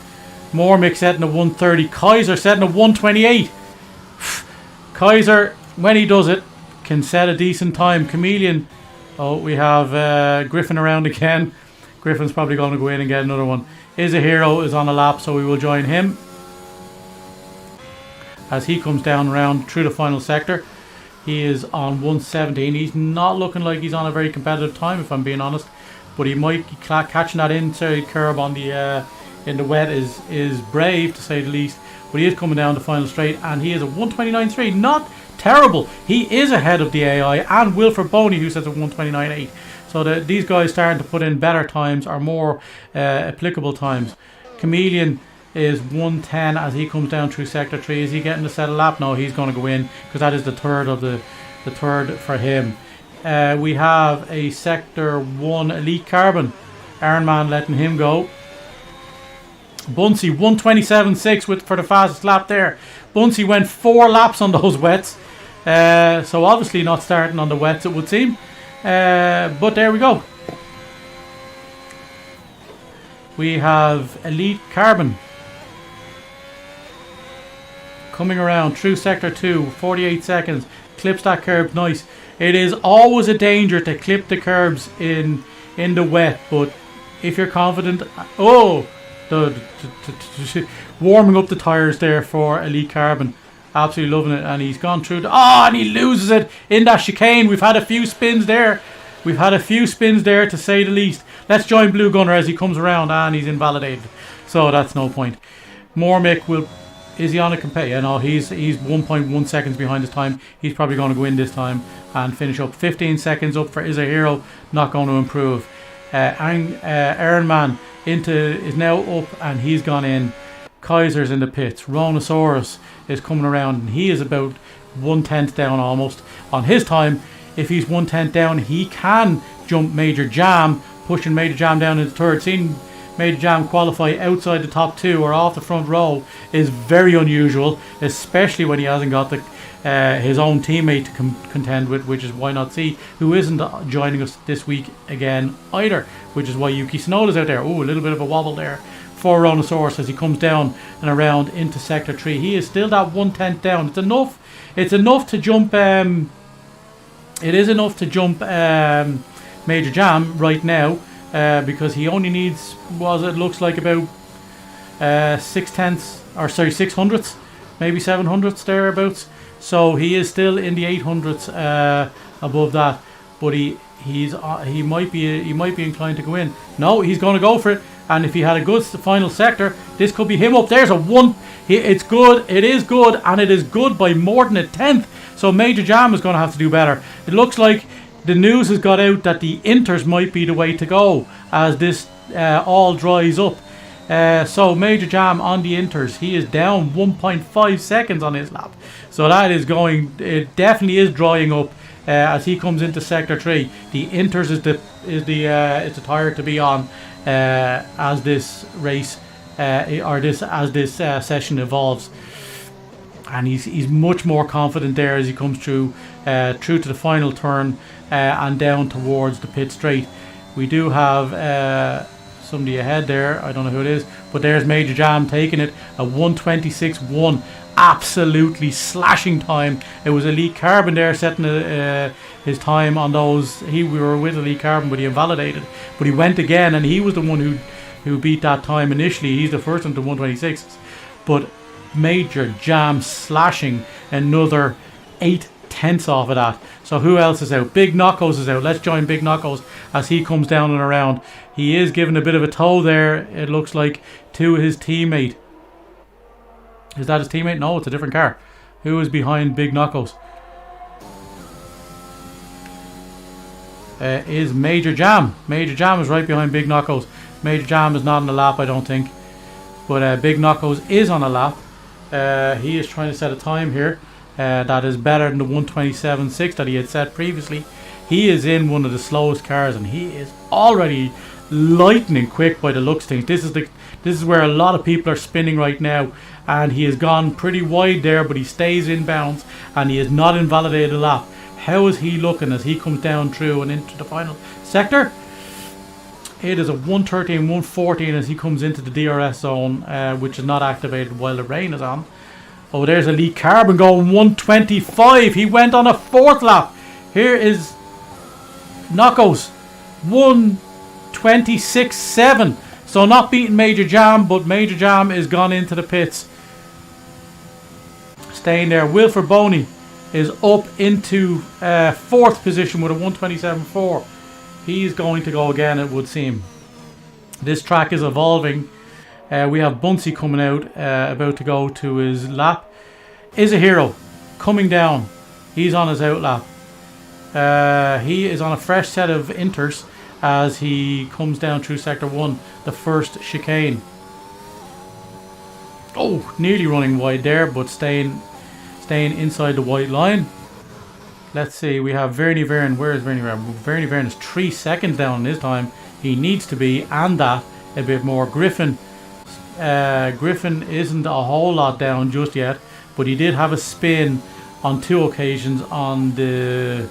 Mormick setting a 130, Kaiser setting a 128. Kaiser, when he does it, can set a decent time. Chameleon, we have Griffin around again. Griffin's probably going to go in and get another one. Is a Hero is on a lap, so we will join him as he comes down around through the final sector. He is on 117. He's not looking like he's on a very competitive time, if I'm being honest, but he might be catching that inside curb on the in the wet is brave, to say the least. But he is coming down the final straight, and he is a 129.3. Not terrible. He is ahead of the AI and Wilfred Boney, who says a 129.8. So these guys starting to put in better times, or more applicable times. Chameleon is 110 as he comes down through sector 3. Is he getting the set a lap? No, he's going to go in, because that is the third of the third for him. We have a sector 1 Elite Carbon. Ironman letting him go. Bunsey 127.6 for the fastest lap there. Bunsey went 4 laps on those wets, so obviously not starting on the wets, it would seem, but there we go. We have Elite Carbon coming around through sector 2, 48 seconds, clips that curb, nice. It is always a danger to clip the curbs in the wet, but if you're confident, warming up the tyres there for Elite Carbon, absolutely loving it. And he's gone through and he loses it in that chicane. We've had a few spins there, to say the least. Let's join Blue Gunner as he comes around, and he's invalidated, so that's no point. Mormick is he on a compare? Yeah, no, he's 1.1 seconds behind his time. He's probably going to go in this time and finish up. 15 seconds up for Is a Hero, not going to improve. Ironman is now up, and he's gone in. Kaiser's in the pits. Rhonosaurus is coming around, and he is about 1/10 down almost on his time. If he's 1/10 down, he can jump Major Jam, pushing Major Jam down into third. Seeing Major Jam qualify outside the top 2 or off the front row is very unusual, especially when he hasn't got his own teammate to contend with, which is Why Not See, who isn't joining us this week again either, which is why Yuki Tsunoda's out there. A little bit of a wobble there for Rhinoceros as he comes down and around into sector 3. He is still that 1/10 down. It's enough to jump. It is enough to jump Major Jam right now because he only needs, it looks like about 600ths, maybe 700ths thereabouts. So he is still in the 800ths above that, but he might be inclined to go in. No, he's going to go for it. And if he had a good final sector, this could be him up. There's a 1. It's good. It is good, and it is good by more than a 10th. So Major Jam is going to have to do better. It looks like the news has got out that the inters might be the way to go as this all dries up. So Major Jam on the inters, he is down 1.5 seconds on his lap. So that is going. It definitely is drying up as he comes into sector 3. The inters is the tire to be on as this race as this session evolves. And he's much more confident there as he comes through to the final turn and down towards the pit straight. We do have somebody ahead there. I don't know who it is, but there's Major Jam taking it, a 1:26.1, absolutely slashing time. It was Elite Carbon there setting his time on those. We were with Elite Carbon, but he invalidated. But he went again, and he was the one who beat that time initially. He's the first one to 1:26, but Major Jam slashing another 8/10 off of that. So who else is out? Big Knockos is out. Let's join Big Knockos as he comes down and around. He is giving a bit of a tow there, it looks like, to his teammate. Is that his teammate? No, it's a different car. Who is behind Big Knockos? Is Major Jam. Major Jam is right behind Big Knockos. Major Jam is not on the lap, I don't think. But Big Knockos is on a lap. He is trying to set a time here that is better than the 1:27.6 that he had set previously. He is in one of the slowest cars, and he is already lightning quick by the looks of things. This is where a lot of people are spinning right now, and he has gone pretty wide there, but he stays in bounds, and he has not invalidated a lap. How is he looking as he comes down through and into the final sector? It is a 1:13, 1:14 as he comes into the DRS zone, which is not activated while the rain is on. Oh, there's Elite Carbon going 1:25. He went on a 4th lap. Here is Knockos 1:26.7. So not beating Major Jam, but Major Jam is gone into the pits. Staying there. Wilfred Boney is up into 4th position with a 1:27.4. He's going to go again, it would seem. This track is evolving. We have Bunsey coming out, about to go to his lap. Is a Hero coming down. He's on his out lap. He is on a fresh set of inters as he comes down through sector 1, the first chicane. Oh, nearly running wide there, but staying inside the white line. Let's see, we have Vernie Verne. Where is Vernie Verne? Vernie Verne is 3 seconds down in his time. He needs to be, and that a bit more. Griffin isn't a whole lot down just yet, but he did have a spin on 2 occasions on the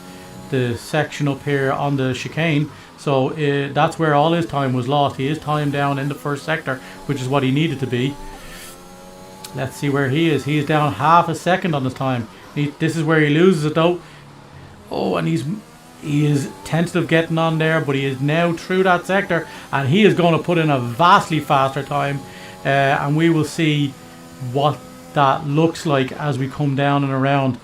section up here on the chicane. So that's where all his time was lost. He is time down in the first sector, which is what he needed to be. Let's see where he is. He is down half a second on his time. This is where he loses it though. Oh, and he is tentative getting on there, but he is now through that sector, and he is going to put in a vastly faster time, and we will see what that looks like as we come down and around.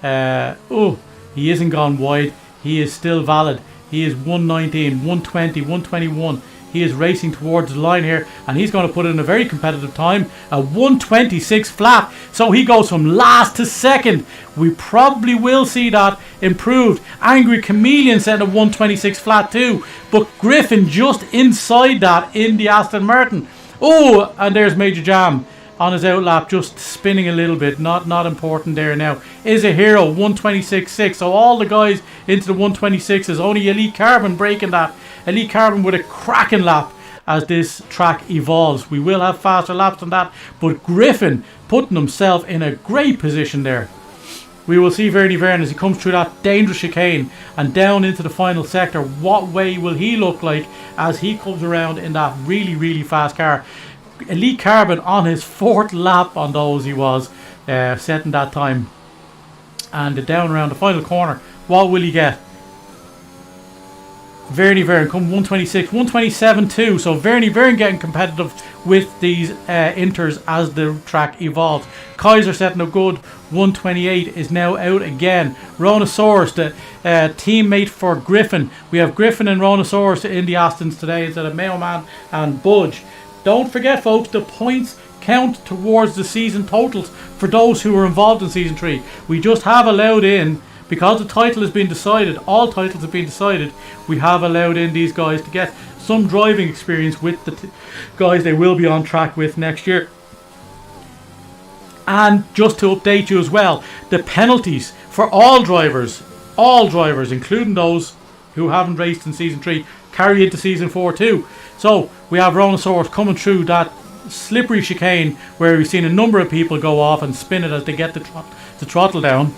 Oh, he isn't gone wide. He is still valid. He is 1:19, 1:20, 1:21. He is racing towards the line here, and he's going to put in a very competitive time, a 1:26 flat. So he goes from last to second. We probably will see that improved. Angry Chameleon set a 1:26 flat too, but Griffin just inside that in the Aston Martin. Oh, and there's Major Jam on his outlap, just spinning a little bit. Not important there now. Is a Hero 1:26.6. So all the guys into the 1:26s. Only Elite Carbon breaking that. Elite Carbon with a cracking lap as this track evolves. We will have faster laps than that, but Griffin putting himself in a great position there. We will see Vernie Verne as he comes through that dangerous chicane and down into the final sector. What way will he look like as he comes around in that really, really fast car? Elite Carbon on his 4th lap on those, he was setting that time. And down around the final corner, what will he get? Verny Vern come 126, 127 too. So Verny Vern getting competitive with these inters as the track evolves. Kaiser setting a good 128 is now out again. Rhonosaurus, the teammate for Griffin. We have Griffin and Rhonosaurus in the Astons today instead of Mailman and Budge. Don't forget, folks, the points count towards the season totals for those who were involved in Season 3. We just have allowed in, because the title has been decided, all titles have been decided, we have allowed in these guys to get some driving experience with the guys they will be on track with next year. And just to update you as well, the penalties for all drivers, including those who haven't raced in Season 3, carry into Season 4 too. So we have Rhonosaurus coming through that slippery chicane where we've seen a number of people go off and spin it as they get the throttle down.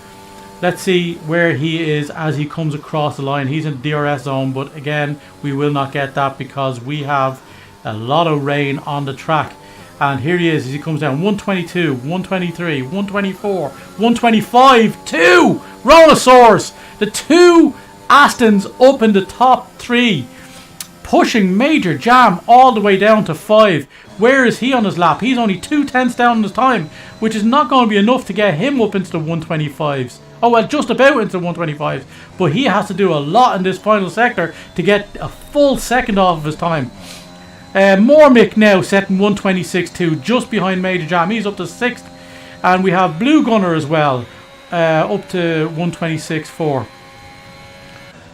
Let's see where he is as he comes across the line. He's in the DRS zone, but again, we will not get that because we have a lot of rain on the track. And here he is as he comes down. 122, 123, 124, 125, 2! Rhonosaurus! The 2 Astons up in the top 3. Pushing Major Jam all the way down to 5. Where is he on his lap? He's only 2/10 down on his time, which is not going to be enough to get him up into the 125s. Oh, well, just about into the 125s. But he has to do a lot in this final sector to get a full second off of his time. Mormick now setting 126.2, just behind Major Jam. He's up to 6th. And we have Blue Gunner as well, up to 126.4.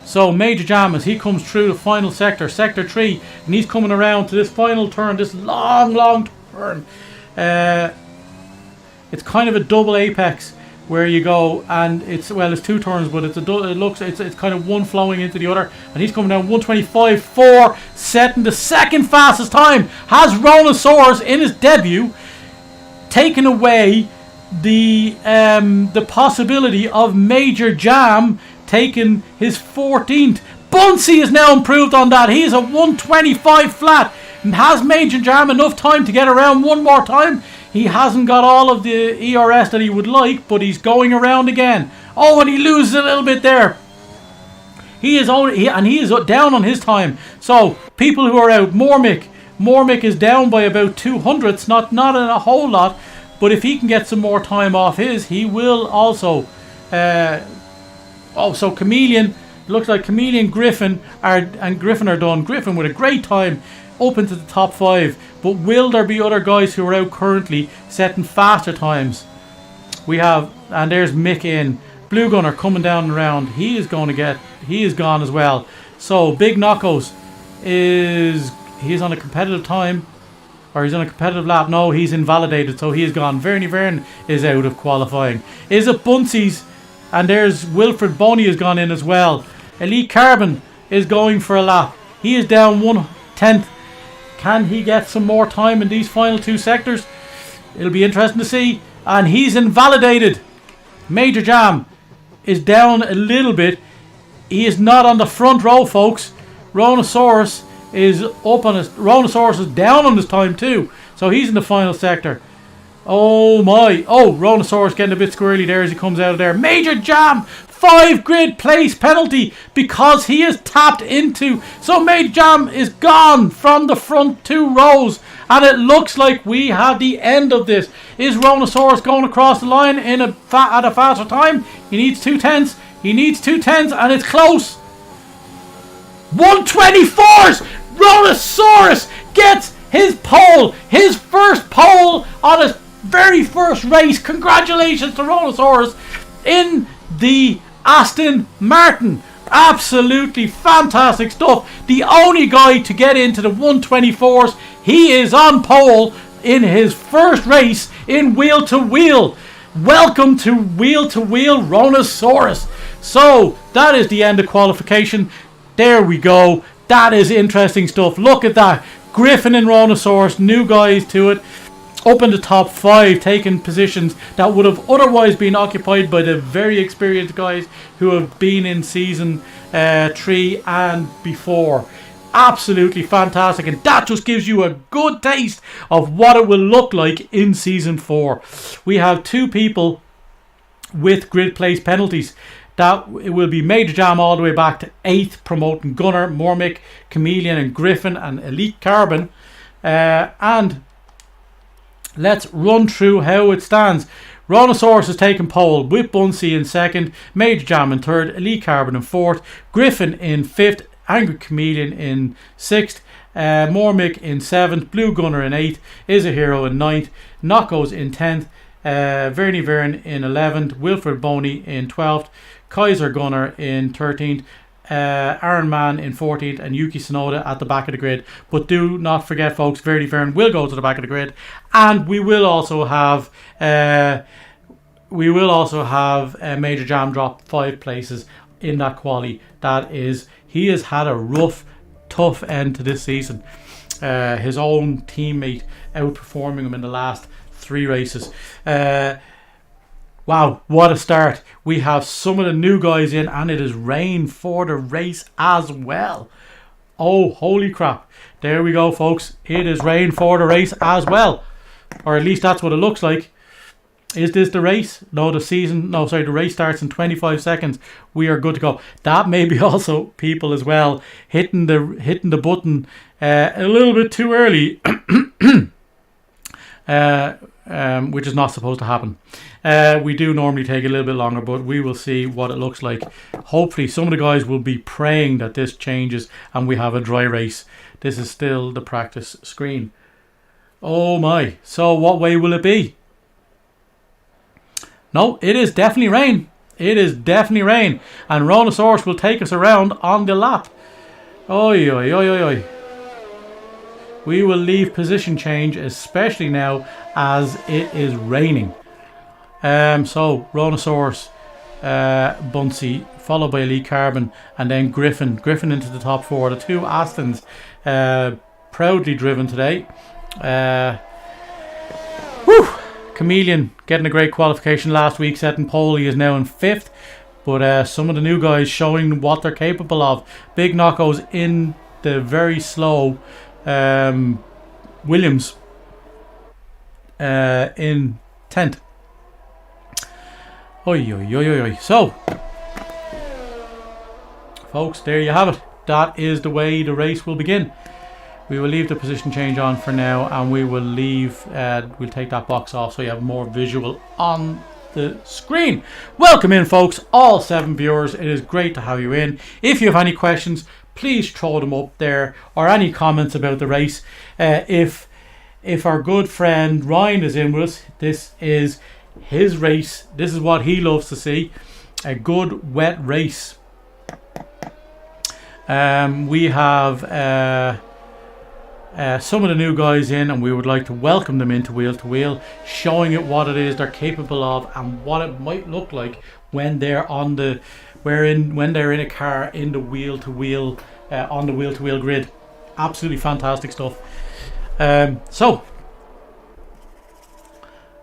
So Major Jam, as he comes through the final sector, Sector 3, and he's coming around to this final turn, this long turn. It's kind of a double apex where you go, and it's 2 turns, but it's kind of one flowing into the other, and he's coming down 125.4, setting the second fastest time. Has Rhonosaurus in his debut taken away the possibility of Major Jam taking his 14th. Bunsey is now improved on that. He's a 125 flat. And has Major Jam enough time to get around one more time? He hasn't got all of the ERS that he would like, but he's going around again. Oh, and he loses a little bit there. He is down on his time. So people who are out, Mormick is down by about 200ths, not in a whole lot, but if he can get some more time off he will also. So Chameleon, looks like Chameleon, Griffin are done. Griffin with a great time up into the top 5. But will there be other guys who are out currently setting faster times? We have, and there's Mick in. Blue Gunner coming down the round. He is gone as well. So Big Knockos he's on a competitive time, or he's on a competitive lap. No, he's invalidated, so he is gone. Verny Vern is out of qualifying. Is it Bunsey's? And there's Wilfred Boney has gone in as well. Elite Carbon is going for a lap. He is down 1/10. Can he get some more time in these final 2 sectors? It'll be interesting to see. And he's invalidated. Major Jam is down a little bit. He is not on the front row, folks. Rhonosaurus is down on his time too. So he's in the final sector. Oh my. Oh, Rhonosaurus getting a bit squirrely there as he comes out of there. Major Jam, 5 grid place penalty because he is tapped into. So Major Jam is gone from the front 2 rows. And it looks like we have the end of this. Is Rhonosaurus going across the line at a faster time? He needs 2/10. And it's close. 124s. Rhonosaurus gets his pole. His first pole on his very first race. Congratulations to Rhonosaurus in the Aston Martin. Absolutely fantastic stuff. The only guy to get into the 124s. He is on pole in his first race in wheel to wheel. Welcome to wheel Rhonosaurus. So that is the end of qualification. There we go. That is interesting stuff. Look at that. Griffin and Rhonosaurus, new guys to it. Up in the top 5, taking positions that would have otherwise been occupied by the very experienced guys who have been in season 3 and before. Absolutely fantastic, and that just gives you a good taste of what it will look like in Season 4. We have 2 people with grid place penalties. That it will be Major Jam all the way back to 8th, promoting Gunner, Mormick, Chameleon and Griffin and Elite Carbon. And let's run through how it stands. Rhinosaurus has taken pole with Bunsey in 2nd, Major Jam in 3rd, Elite Carbon in 4th, Griffin in 5th, Angry Chameleon in 6th, Mormick in 7th, Blue Gunner in 8th, Is a Hero in 9th, Knockos in 10th, Vernie Vern in 11th, Wilfred Boney in 12th, Kaiser Gunner in 13th, Iron Man in 14th, and Yuki Tsunoda at the back of the grid. But do not forget, folks, Verdi Vern will go to the back of the grid, and we will also have Major Jam drop 5 places in that quali. That is, he has had a rough, tough end to this season. His own teammate outperforming him in the last 3 races. Wow, what a start. We have some of the new guys in, and it is rain for the race as well. Oh, holy crap. There we go, folks. It is rain for the race as well. Or at least that's what it looks like. Is this the race? No, the race starts in 25 seconds. We are good to go. That may be also people as well hitting the button a little bit too early. Which is not supposed to happen. We do normally take a little bit longer, but we will see what it looks like. Hopefully some of the guys will be praying that this changes and we have a dry race. This is still the practice screen. Oh my. So what way will it be? No, it is definitely rain. It is definitely rain. And Rhinosaurus will take us around on the lap. Oi, oi, oi, oi, oi. We will leave position change, especially now as it is raining. So Rhinosaurus, Bunsey, followed by Elite Carbon, and then Griffin into the top 4. The 2 Astons proudly driven today. Chameleon getting a great qualification last week, setting pole. He is now in 5th, but some of the new guys showing what they're capable of. Big Knockos in the very slow Williams in 10th. Oi, oi, oi, oi, oi. So, folks, there you have it. That is the way the race will begin. We will leave the position change on for now, and we will leave. We'll take that box off so you have more visual on the screen. Welcome in, folks, all 7 viewers. It is great to have you in. If you have any questions, please throw them up there, or any comments about the race. If our good friend Ryan is in with us, this is his race. This is what he loves to see, a good wet race. We have some of the new guys in, and we would like to welcome them into Wheel to Wheel, showing it what it is they're capable of and what it might look like when they're on the when they're in a car in the wheel to wheel on the wheel to wheel grid. Absolutely fantastic stuff. So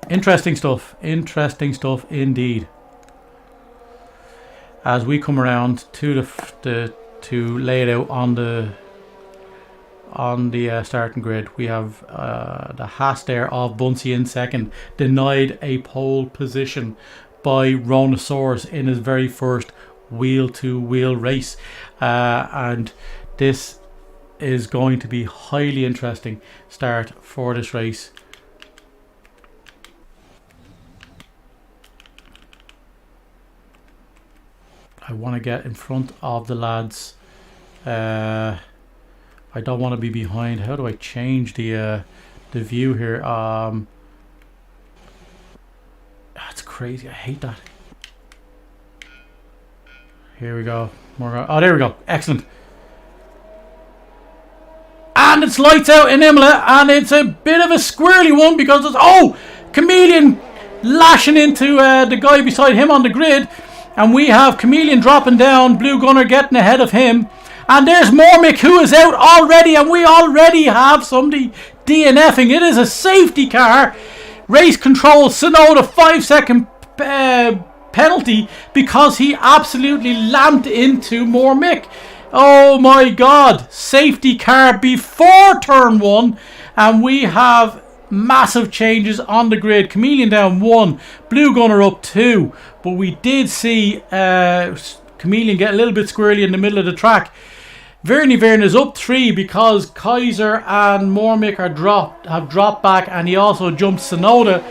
interesting stuff indeed, as we come around to to lay it out on the starting grid. We have the Haas there of Bunsey in 2nd, denied a pole position by Rhinosaurus in his very first wheel to wheel race, and this is going to be highly interesting start for this race. I want to get in front of the lads. I don't want to be behind. How do I change the view here? That's crazy. I hate that. Here we go. Oh, there we go. Excellent. And it's lights out in Imola, and it's a bit of a squirrely one because it's Chameleon lashing into the guy beside him on the grid, and we have Chameleon dropping down, Blue Gunner getting ahead of him, and there's Mormick who is out already, and we already have somebody DNFing. It is a safety car. Race control, Tsunoda 5-second penalty because he absolutely lamped into Mormick. Oh my God, safety car before turn 1, and we have massive changes on the grid. Chameleon down 1, Blue Gunner up 2, but we did see Chameleon get a little bit squirrely in the middle of the track. Vern is up 3 because Kaiser and Mormick have dropped back, and he also jumped Sonoda.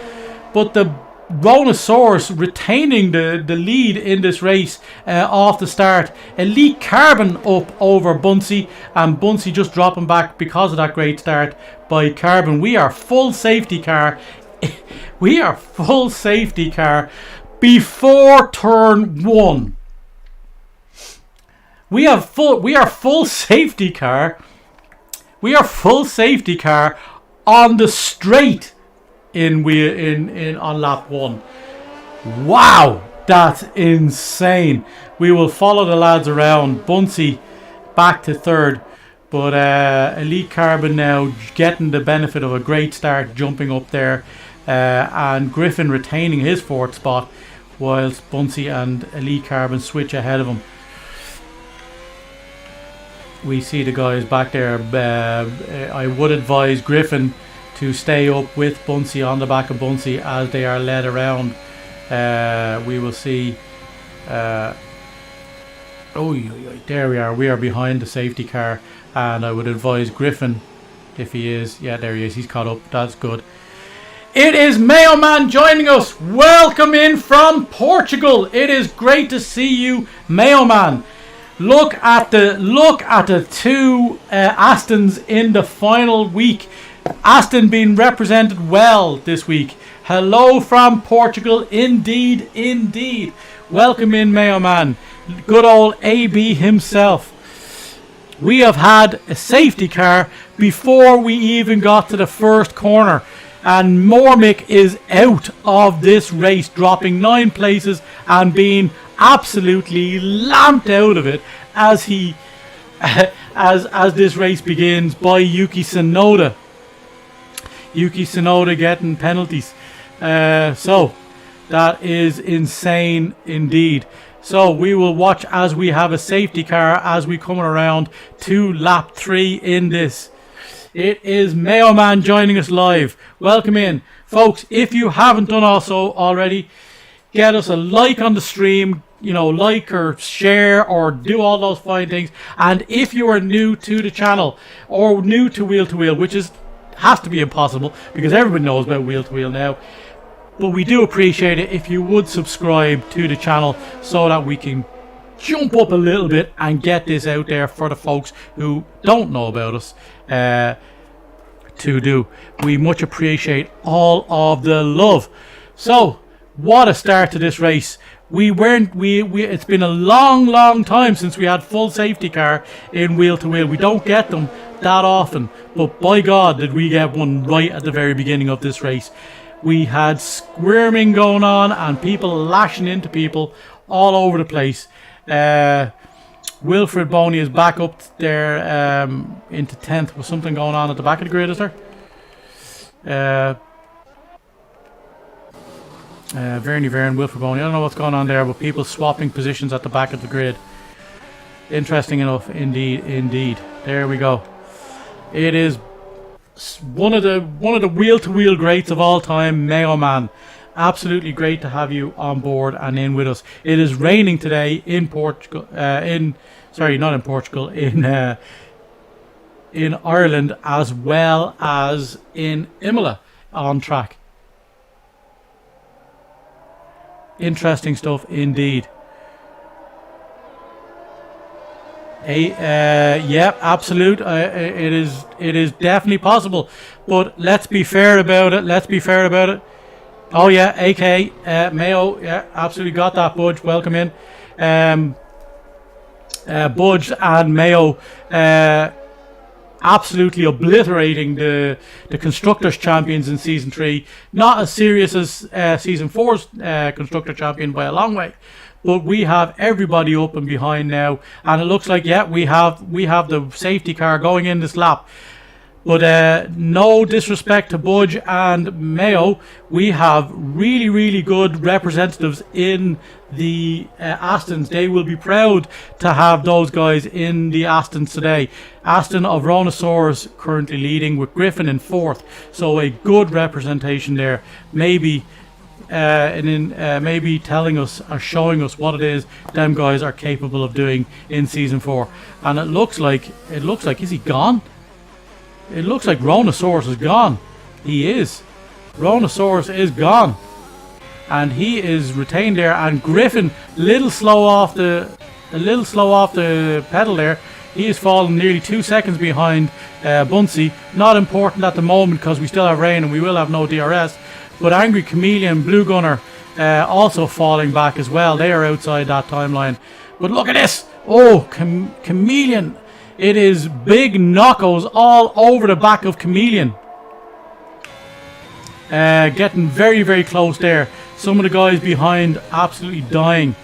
But the Brontosaurus retaining the lead in this race off the start. Elite Carbon up over Bunsey, and Bunsey just dropping back because of that great start by Carbon. We are full safety car. We are full safety car before turn 1. We are full safety car. We are full safety car on the straight in on lap 1. Wow, that's insane. We will follow the lads around. Bunsey back to 3rd, but Elite Carbon now getting the benefit of a great start, jumping up there, and Griffin retaining his 4th spot, whilst Bunsey and Elite Carbon switch ahead of him. We see the guys back there. I would advise Griffin to stay up with Bunsey, on the back of Bunsey, as they are led around. We will see. There we are. We are behind the safety car, and I would advise Griffin, if he is. Yeah, there he is. He's caught up. That's good. It is Mayo Man joining us. Welcome in from Portugal. It is great to see you, Mayo Man. Look at the two Astons in the final week. Aston being represented well this week. Hello from Portugal, indeed. Welcome in, Mayo Man. Good old AB himself. We have had a safety car before we even got to the first corner, and Mormick is out of this race, dropping 9 places and being absolutely lamped out of it as he as this race begins by Yuki Tsunoda. Yuki Tsunoda getting penalties. So that is insane indeed. So we will watch as we have a safety car as we come around to lap 3 in this. It is Mayo Man joining us live. Welcome in, folks. If you haven't done also already, get us a like on the stream, like or share or do all those fine things. And if you are new to the channel or new to Wheel to Wheel, which has to be impossible because everybody knows about Wheel to Wheel now, but we do appreciate it if you would subscribe to the channel so that we can jump up a little bit and get this out there for the folks who don't know about us to do. We much appreciate all of the love. So what a start to this race. It's been a long time since we had full safety car in Wheel to Wheel. We don't get them that often, but by God did we get one right at the very beginning of this race. We had squirming going on and people lashing into people all over the place. Wilfred Boney is back up there into 10th with something going on at the back of the grid, is there? Vern, Wilfred Boney. I don't know what's going on there, but people swapping positions at the back of the grid. Interesting enough, indeed. There we go. It is one of the Wheel to Wheel greats of all time, Mayo Man. Absolutely great to have you on board and in with us. It is raining today in Portugal. In Ireland, as well as in Imola on track. Interesting stuff indeed. Yeah, absolute. It is definitely possible, but let's be fair about it. Oh yeah, AK Mayo. Yeah, absolutely got that. Budge, welcome in. Budge and Mayo absolutely obliterating the Constructors Champions in Season 3. Not as serious as Season 4's Constructor Champion by a long way. But we have everybody up and behind now. And it looks like, yeah, we have the safety car going in this lap. But no disrespect to Budge and Mayo, we have really, really good representatives in the Astons. They will be proud to have those guys in the Astons today. Aston of Rhonosaurus currently leading with Griffin in 4th, so a good representation there. Maybe maybe telling us or showing us what it is them guys are capable of doing in season 4. And it looks like is he gone? It looks like Rhonosaurus is gone. He is. Rhonosaurus is gone. And he is retained there. And Griffin, a little slow off the pedal there. He is falling nearly 2 seconds behind Bunsey. Not important at the moment because we still have rain and we will have no DRS. But Angry Chameleon, Blue Gunner, also falling back as well. They are outside that timeline. But look at this. Oh, Chameleon. It is big knockos all over the back of Chameleon. Getting very, very close there. Some of the guys behind absolutely dying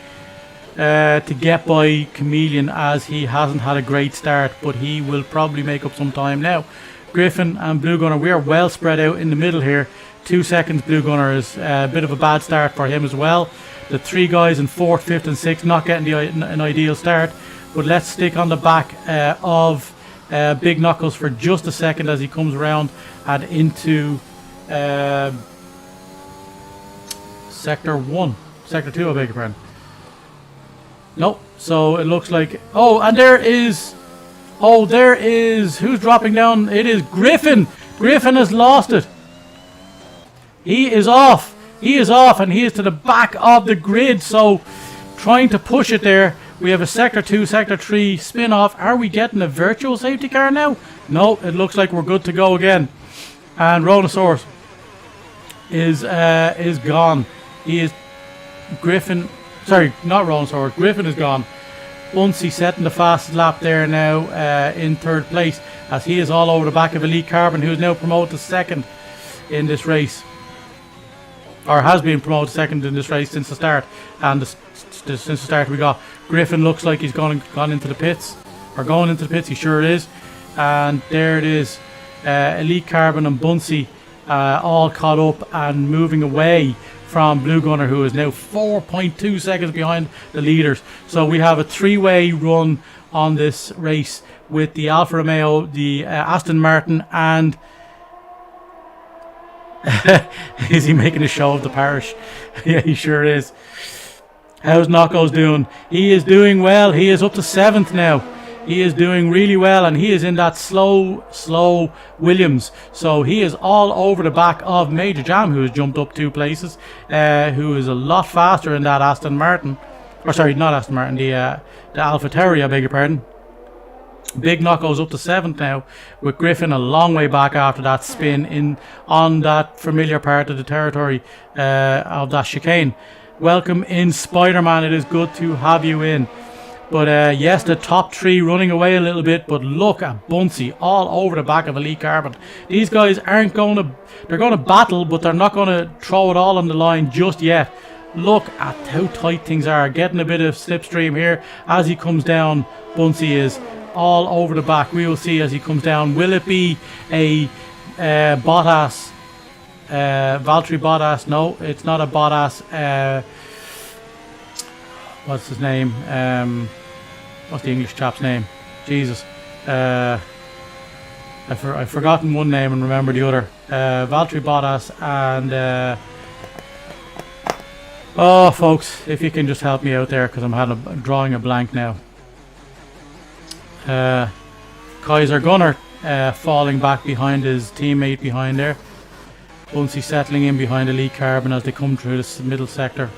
to get by Chameleon, as he hasn't had a great start, but he will probably make up some time now. Griffin and Blue Gunner, we are well spread out in the middle here. 2 seconds Blue Gunner is a bit of a bad start for him as well. The 3 guys in 4th, 5th and 6th not getting an ideal start. But let's stick on the back of Big Knuckles for just a second as he comes around and into Sector 1. Sector 2, I beg your pardon. Nope. So it looks like... Oh, and there is... Oh, there is... Who's dropping down? It is Griffin. Griffin has lost it. He is off. He is off and he is to the back of the grid. So trying to push it there. We have a Sector 2, Sector 3 spin-off. Are we getting a virtual safety car now? No, it looks like we're good to go again. And Rhonosaurus is gone. He is... Griffin... Sorry, not Rhonosaurus. Griffin is gone. Bunsey setting the fastest lap there now in 3rd place, as he is all over the back of Elite Carbon, who is now promoted to 2nd in this race. Or has been promoted 2nd in this race since the start. And since the start we got Griffin. Looks like he's gone into the pits, or going into the pits. He sure is. And there it is. Elite Carbon and Bunsey all caught up and moving away from Blue Gunner, who is now 4.2 seconds behind the leaders. So we have a 3-way run on this race with the Alfa Romeo, the Aston Martin, and is he making a show of the parish? Yeah, he sure is. How's Knocko's doing? He is doing well. He is up to 7th now. He is doing really well, and he is in that slow Williams. So he is all over the back of Major Jam, who has jumped up 2 places, who is a lot faster in that Aston Martin. Or sorry, not Aston Martin, the AlphaTauri, I beg your pardon. Big Knock goes up to 7th now, with Griffin a long way back after that spin on that familiar part of the territory of that chicane. Welcome in, Spider-Man. It is good to have you in. But yes, the top 3 running away a little bit, but look at Bunsey all over the back of Elite Carbon. These guys aren't going to... They're going to battle, but they're not going to throw it all on the line just yet. Look at how tight things are. Getting a bit of slipstream here as he comes down. Bunsey is all over the back. We will see as he comes down. Will it be a Bottas? Valtteri Bottas? No, it's not a Bottas. What's his name? What's the English chap's name? Jesus. I've forgotten one name and remember the other. Valtteri Bottas and... oh, folks, if you can just help me out there, because I'm drawing a blank now. Kaiser Gunner falling back behind his teammate behind there. Bunsey settling in behind Elite Carbon as they come through this middle sector.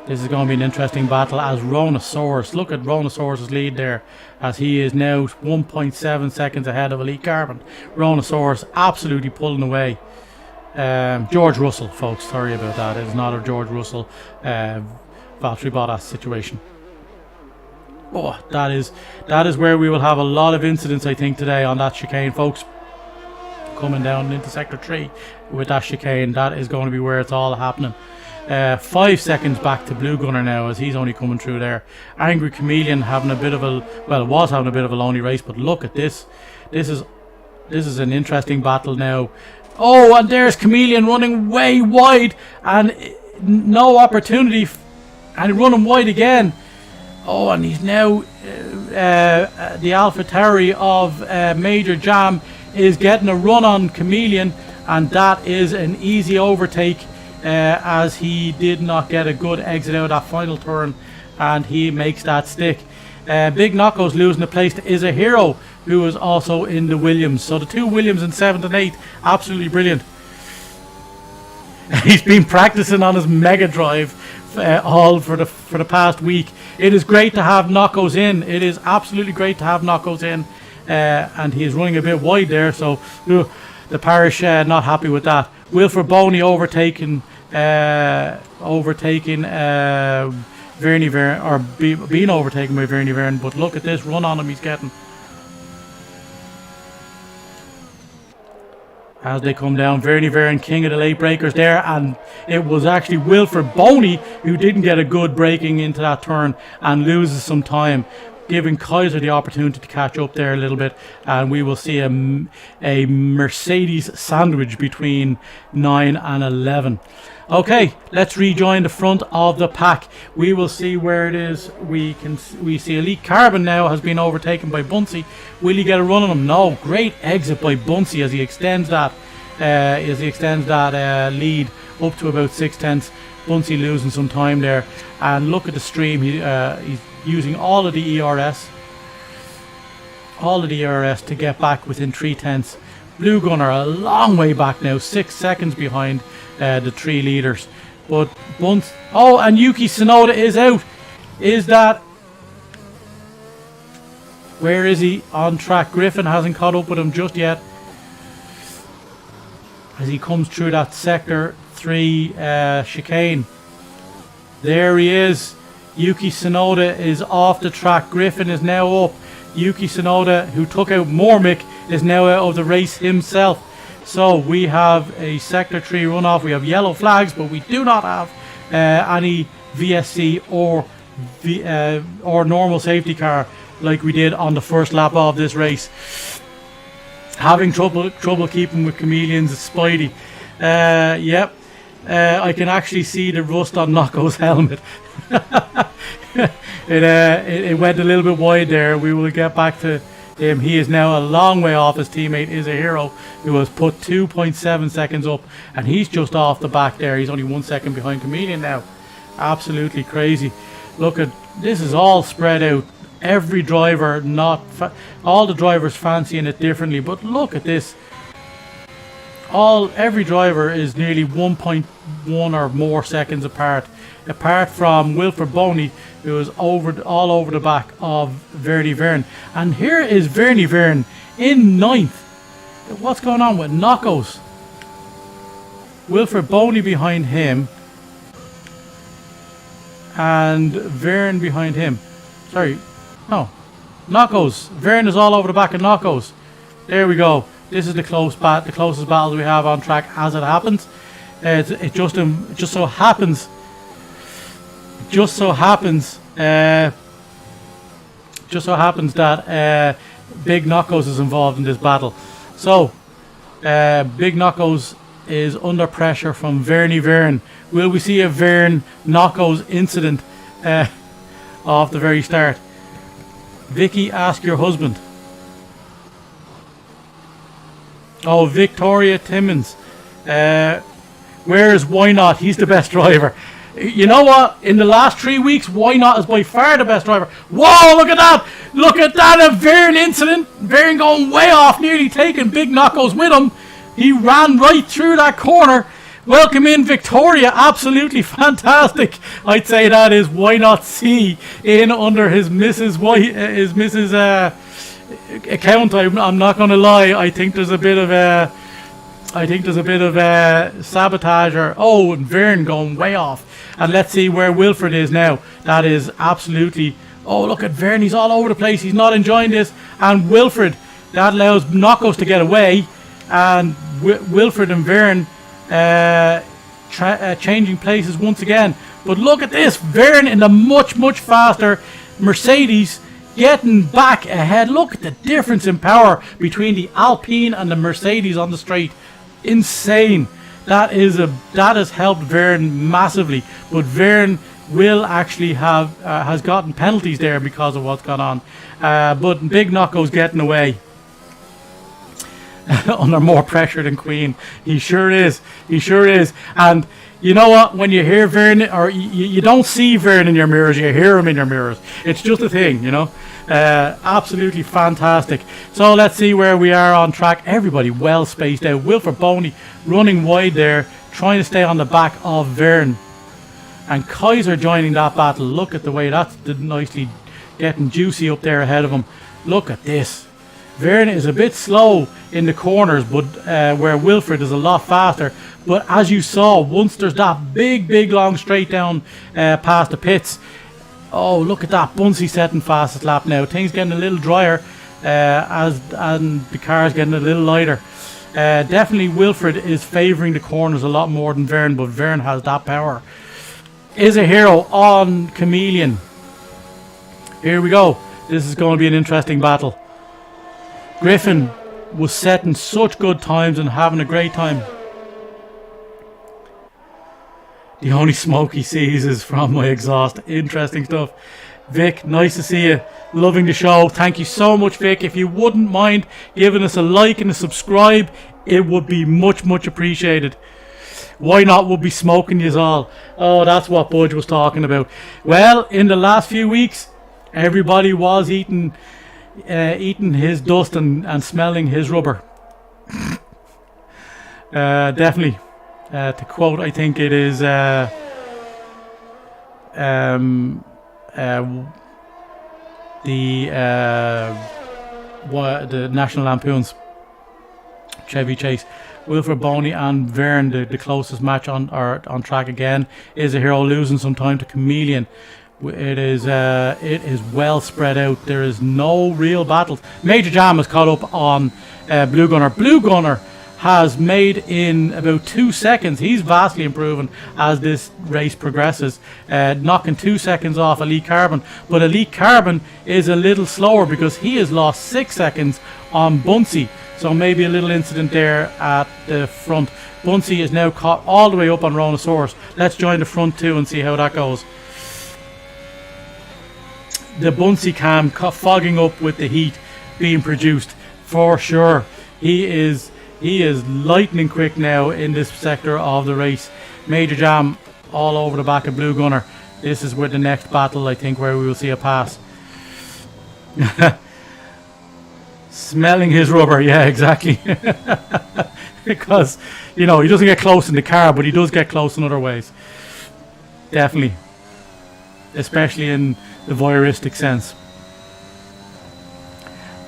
This is going to be an interesting battle as Rhonosaurus. Look at Rhonosaurus' lead there, as he is now 1.7 seconds ahead of Elite Carbon. Rhonosaurus absolutely pulling away. George Russell, folks, sorry about that. It is not a George Russell Valtteri Bottas situation. Oh, that is where we will have a lot of incidents, I think, today on that chicane, folks. Coming down into Sector 3 with that chicane, that is going to be where it's all happening. 5 seconds back to Blue Gunner now, as he's only coming through there. Angry Chameleon having a bit of a, well, was having a bit of a lonely race, but look at this. This is an interesting battle now. Oh, and there's Chameleon running way wide, and no opportunity, and running wide again. Oh, and he's now the AlphaTauri of Major Jam is getting a run on Chameleon, and that is an easy overtake, as he did not get a good exit out of that final turn, and he makes that stick. Big Knocko's losing the place to Is a Hero, who is also in the Williams. So the two Williams in 7th and 8th, absolutely brilliant. He's been practicing on his Mega Drive all for the past week. It is great to have Knockos in. It is absolutely great to have Knockos in, and he is running a bit wide there. So the parish not happy with that. Wilfred Boney overtaking Vernie Vern, or being overtaken by Vernie Vern. But look at this run on him he's getting. As they come down, Vernie Vern, king of the late breakers there, and it was actually Wilfred Boney who didn't get a good braking into that turn and loses some time, giving Kaiser the opportunity to catch up there a little bit, and we will see a Mercedes sandwich between 9 and 11. Okay, let's rejoin the front of the pack. We will see where it is. We see Elite Carbon now has been overtaken by Bunsey. Will he get a run on him? No. Great exit by Bunsey as he extends that lead up to about 6/10. Bunsey losing some time there, and look at the stream. He's using all of the ERS to get back within 3/10. Blue Gunner a long way back now, 6 seconds behind the three leaders. But oh, and Yuki Tsunoda is out. Is that, where is he on track? Griffin hasn't caught up with him just yet, as he comes through that sector 3 chicane. There he is. Yuki Tsunoda is off the track. Griffin is now up. Yuki Tsunoda, who took out Mormick, is now out of the race himself. So we have a sector 3 runoff. We have yellow flags, but we do not have any VSC or normal safety car like we did on the first lap of this race. Having trouble keeping with Chameleon's Spidey. Yep. I can actually see the rust on Knocko's helmet. It went a little bit wide there. We will get back to him. He is now a long way off his teammate Is a Hero, who has put 2.7 seconds up, and he's just off the back there. He's only 1 second behind Chameleon now. Absolutely crazy. Look at this, is all spread out. Every driver, all the drivers fancying it differently, but look at this. Every driver is nearly 1.1 or more seconds apart from Wilfred Boney, who is all over the back of Vernie Vern. And here is Vernie Vern in 9th. What's going on with Knockos? Wilfred Boney behind him, and Vern behind him. Sorry, no, Knockos. Vern is all over the back of Knockos. There we go. This is the closest battle we have on track as it happens. It just so happens that Big Knockos is involved in this battle. So Big Knockos is under pressure from Vernie Vern. Will we see a Vern Knockos incident off the very start? Vicky, ask your husband. Oh, Victoria Timmins. Where is Why Not? He's the best driver. You know what? In the last 3 weeks, Why Not is by far the best driver. Whoa, look at that! Look at that, a Vern incident. Vern going way off, nearly taking Big Knockos with him. He ran right through that corner. Welcome in, Victoria. Absolutely fantastic. I'd say that is Why Not C in under his Mrs. account. I'm not going to lie. I think there's a bit of sabotage. Oh, and Vern going way off. And let's see where Wilfred is now. That is absolutely. Oh, look at Vern. He's all over the place. He's not enjoying this. And Wilfred, that allows Knockos to get away. And Wilfred and Vern changing places once again. But look at this, Verne in the much faster Mercedes getting back ahead. Look at the difference in power between the Alpine and the Mercedes on the straight. Insane. That has helped Verne massively, but Verne will actually have has gotten penalties there because of what's gone on. But Big Knocko's getting away under more pressure than Queen. He sure is. And you know what? When you hear Verne, or you don't see Verne in your mirrors, you hear him in your mirrors. It's just a thing, you know. Absolutely fantastic. So let's see where we are on track. Everybody well spaced out. Wilfred Boney running wide there, trying to stay on the back of Verne. And Kaiser joining that battle. Look at the way that's nicely getting juicy up there ahead of him. Look at this. Verne is a bit slow in the corners, but where Wilfred is a lot faster. But as you saw, once there's that big long straight down past the pits. Oh, look at that. Bunsey setting fastest lap now. Things getting a little drier and the car's getting a little lighter. Definitely Wilfred is favouring the corners a lot more than Verne, but Verne has that power. Is a hero on Chameleon. Here we go. This is going to be an interesting battle. Griffin was setting such good times and having a great time. The only smoke he sees is from my exhaust. Interesting stuff. Vic, nice to see you. Loving the show. Thank you so much, Vic. If you wouldn't mind giving us a like and a subscribe, it would be much appreciated. Why not? We'll be smoking yous all. Oh, that's what Budge was talking about. Well, in the last few weeks, everybody was eating his dust and smelling his rubber. Definitely. To quote, I think it is the National Lampoon's Chevy Chase. Wilfred Boney and Verne, the closest match on track again. Is a hero losing some time to Chameleon. It is well spread out. There is no real battles. Major Jam has caught up on Blue Gunner. Blue Gunner has made in about 2 seconds. He's vastly improving as this race progresses, knocking 2 seconds off Elite Carbon. But Elite Carbon is a little slower because he has lost 6 seconds on Bunsey. So maybe a little incident there at the front. Bunsey is now caught all the way up on Rhonosaurus. Let's join the front two and see how that goes. The Bunsey cam fogging up with the heat being produced for sure. He is lightning quick now in this sector of the race. Major Jam all over the back of Blue Gunner. This is where the next battle, I think, where we will see a pass. Smelling his rubber, yeah, exactly. Because, you know, he doesn't get close in the car, but he does get close in other ways. Definitely. Especially in the voyeuristic sense.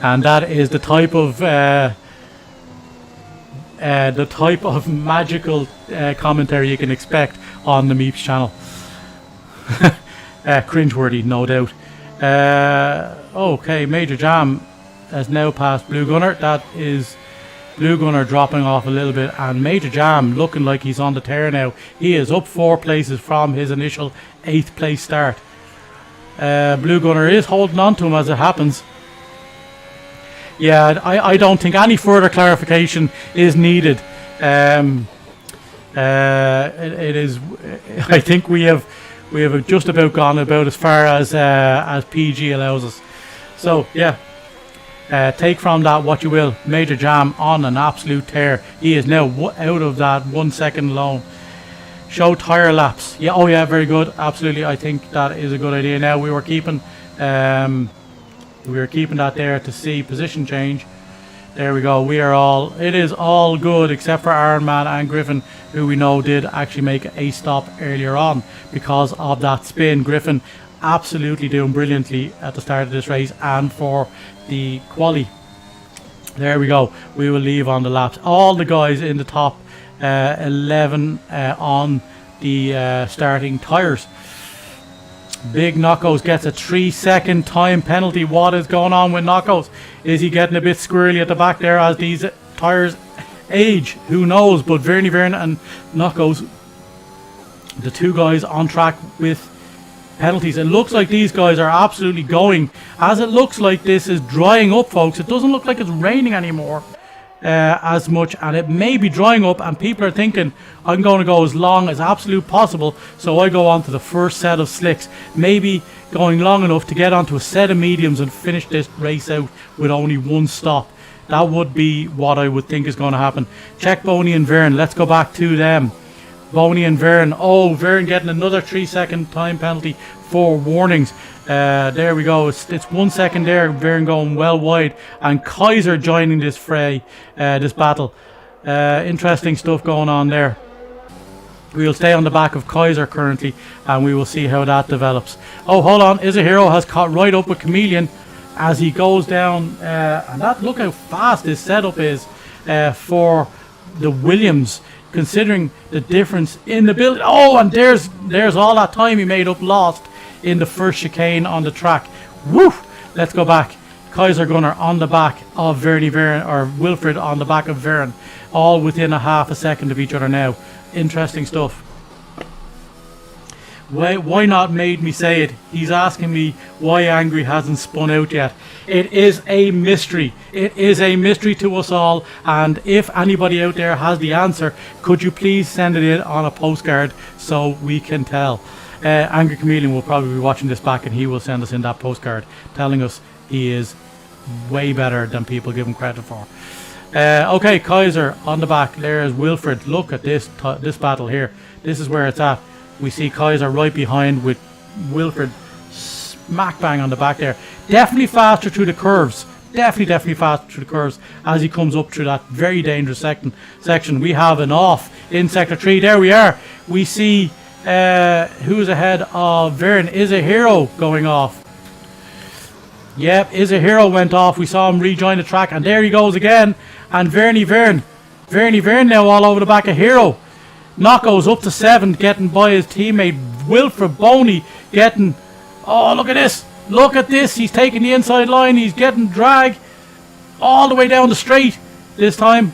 And that is the type of magical commentary you can expect on the Meeps channel. Cringeworthy, no doubt. Okay, Major Jam has now passed Blue Gunner. That is Blue Gunner dropping off a little bit, and Major Jam looking like he's on the tear now. He is up 4 places from his initial 8th place start. Blue Gunner is holding on to him as it happens. Yeah, I don't think any further clarification is needed. It is. I think we have just about gone about as far as PG allows us. So yeah, take from that what you will. Major Jam on an absolute tear. He is now out of that 1 second alone. Show tire laps. Yeah, oh yeah, very good. Absolutely, I think that is a good idea. Now we were keeping that there to see position change. There we go. It is all good except for Iron Man and Griffin, who we know did actually make a stop earlier on because of that spin. Griffin absolutely doing brilliantly at the start of this race and for the quali. There we go. We will leave on the laps. All the guys in the top 11 on the starting tires. Big Knockos gets a 3-second time penalty. What is going on with Knockos? Is he getting a bit squirrely at the back there as these tires age? Who knows? But Verne and Knockos the two guys on track with penalties. It looks like these guys are absolutely going, as it looks like this is drying up, folks. It doesn't look like it's raining anymore as much, and it may be drying up, and people are thinking, I'm going to go as long as absolute possible, so I go on to the first set of slicks, maybe going long enough to get onto a set of mediums and finish this race out with only one stop. That would be what I would think is going to happen. Check Boney and Vern. Let's go back to them. Boney and Vern. Oh, Vern getting another 3-second time penalty for warnings. There we go. It's 1 second there. Vern going well wide, and Kaiser joining this fray, this battle. Interesting stuff going on there. We'll stay on the back of Kaiser currently, and we will see how that develops. Oh, hold on. Is a Hero has caught right up with Chameleon as he goes down. And that, look how fast this setup is for the Williams, considering the difference in the build. Oh, and there's all that time he made up lost in the first chicane on the track. Woo! Let's go back. Kaiser Gunner on the back of Vern, or Wilfred on the back of Vern, all within a half a second of each other now. Interesting stuff. Why not made me say it? He's asking me why Angry hasn't spun out yet. It is a mystery. It is a mystery to us all, and if anybody out there has the answer, could you please send it in on a postcard so we can tell. Angry Chameleon will probably be watching this back, and he will send us in that postcard telling us he is way better than people give him credit for. Okay, Kaiser on the back. There's Wilfred. Look at this battle here. This is where it's at. We see Kaiser right behind with Wilfred smack bang on the back there. Definitely faster through the curves. Definitely faster through the curves as he comes up through that very dangerous section. We have an off in Sector 3. There we are. We see who's ahead of Vern. Is a Hero going off. Yep, Is a Hero went off. We saw him rejoin the track, and there he goes again. And Vern now all over the back of Hero. Knocko's up to 7, getting by his teammate Wilfred Boney, getting... Oh, look at this. Look at this. He's taking the inside line. He's getting dragged all the way down the straight this time.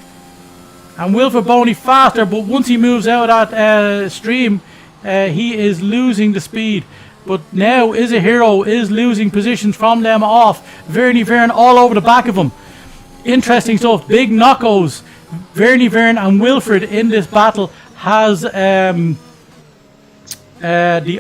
And Wilfred Boney faster, but once he moves out of that stream, he is losing the speed. But now Is a Hero is losing positions from them off. Vern all over the back of him. Interesting stuff. Big knockos. Vern and Wilfred in this battle has the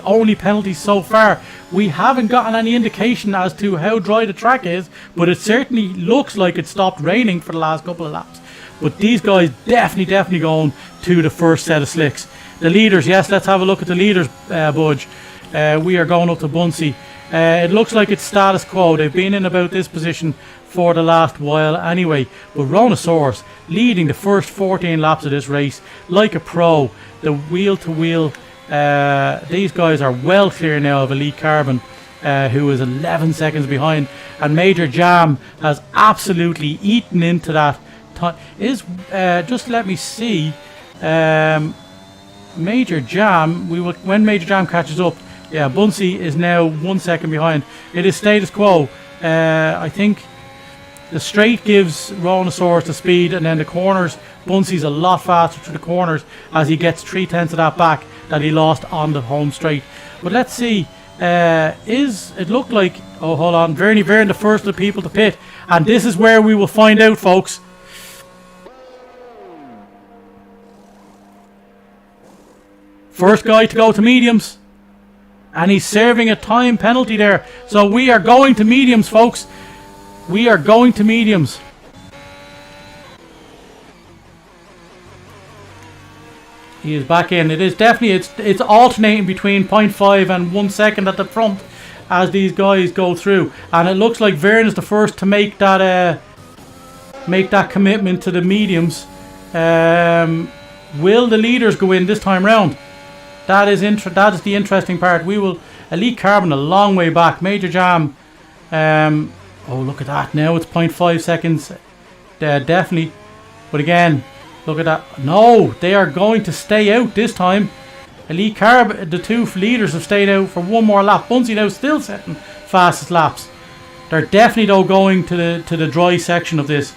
only penalty so far. We haven't gotten any indication as to how dry the track is, but it certainly looks like it stopped raining for the last couple of laps. But these guys definitely going to the first set of slicks. The leaders, yes, let's have a look at the leaders, Budge. We are going up to Bunsey. It looks like it's status quo. They've been in about this position for the last while anyway. But Rhonosaurus leading the first 14 laps of this race like a pro. The wheel-to-wheel, these guys are well clear now of Elite Carbon, who is 11 seconds behind. And Major Jam has absolutely eaten into that. Just let me see. Major Jam, when Major Jam catches up, yeah, Bunsey is now 1 second behind. It is status quo. I think the straight gives Rhonosaurus the speed, and then the corners, Bunsey's a lot faster through the corners as he gets 3/10 of that back that he lost on the home straight. But let's see. It looked like... Oh, hold on. Vern, the first of the people to pit. And this is where we will find out, folks. First guy to go to mediums. And he's serving a time penalty there. So we are going to mediums, folks. We are going to mediums. He is back in. It is definitely, it's alternating between 0.5 and 1 second at the front as these guys go through. And it looks like Vern is the first to make that commitment to the mediums. Will the leaders go in this time round? That is the interesting part. We will... Elite Carbon a long way back. Major Jam. Oh, look at that. Now it's 0.5 seconds. Definitely. But again, look at that. No, they are going to stay out this time. Elite Carbon, the two leaders have stayed out for one more lap. Bunsey now still setting fastest laps. They're definitely though going to the dry section of this.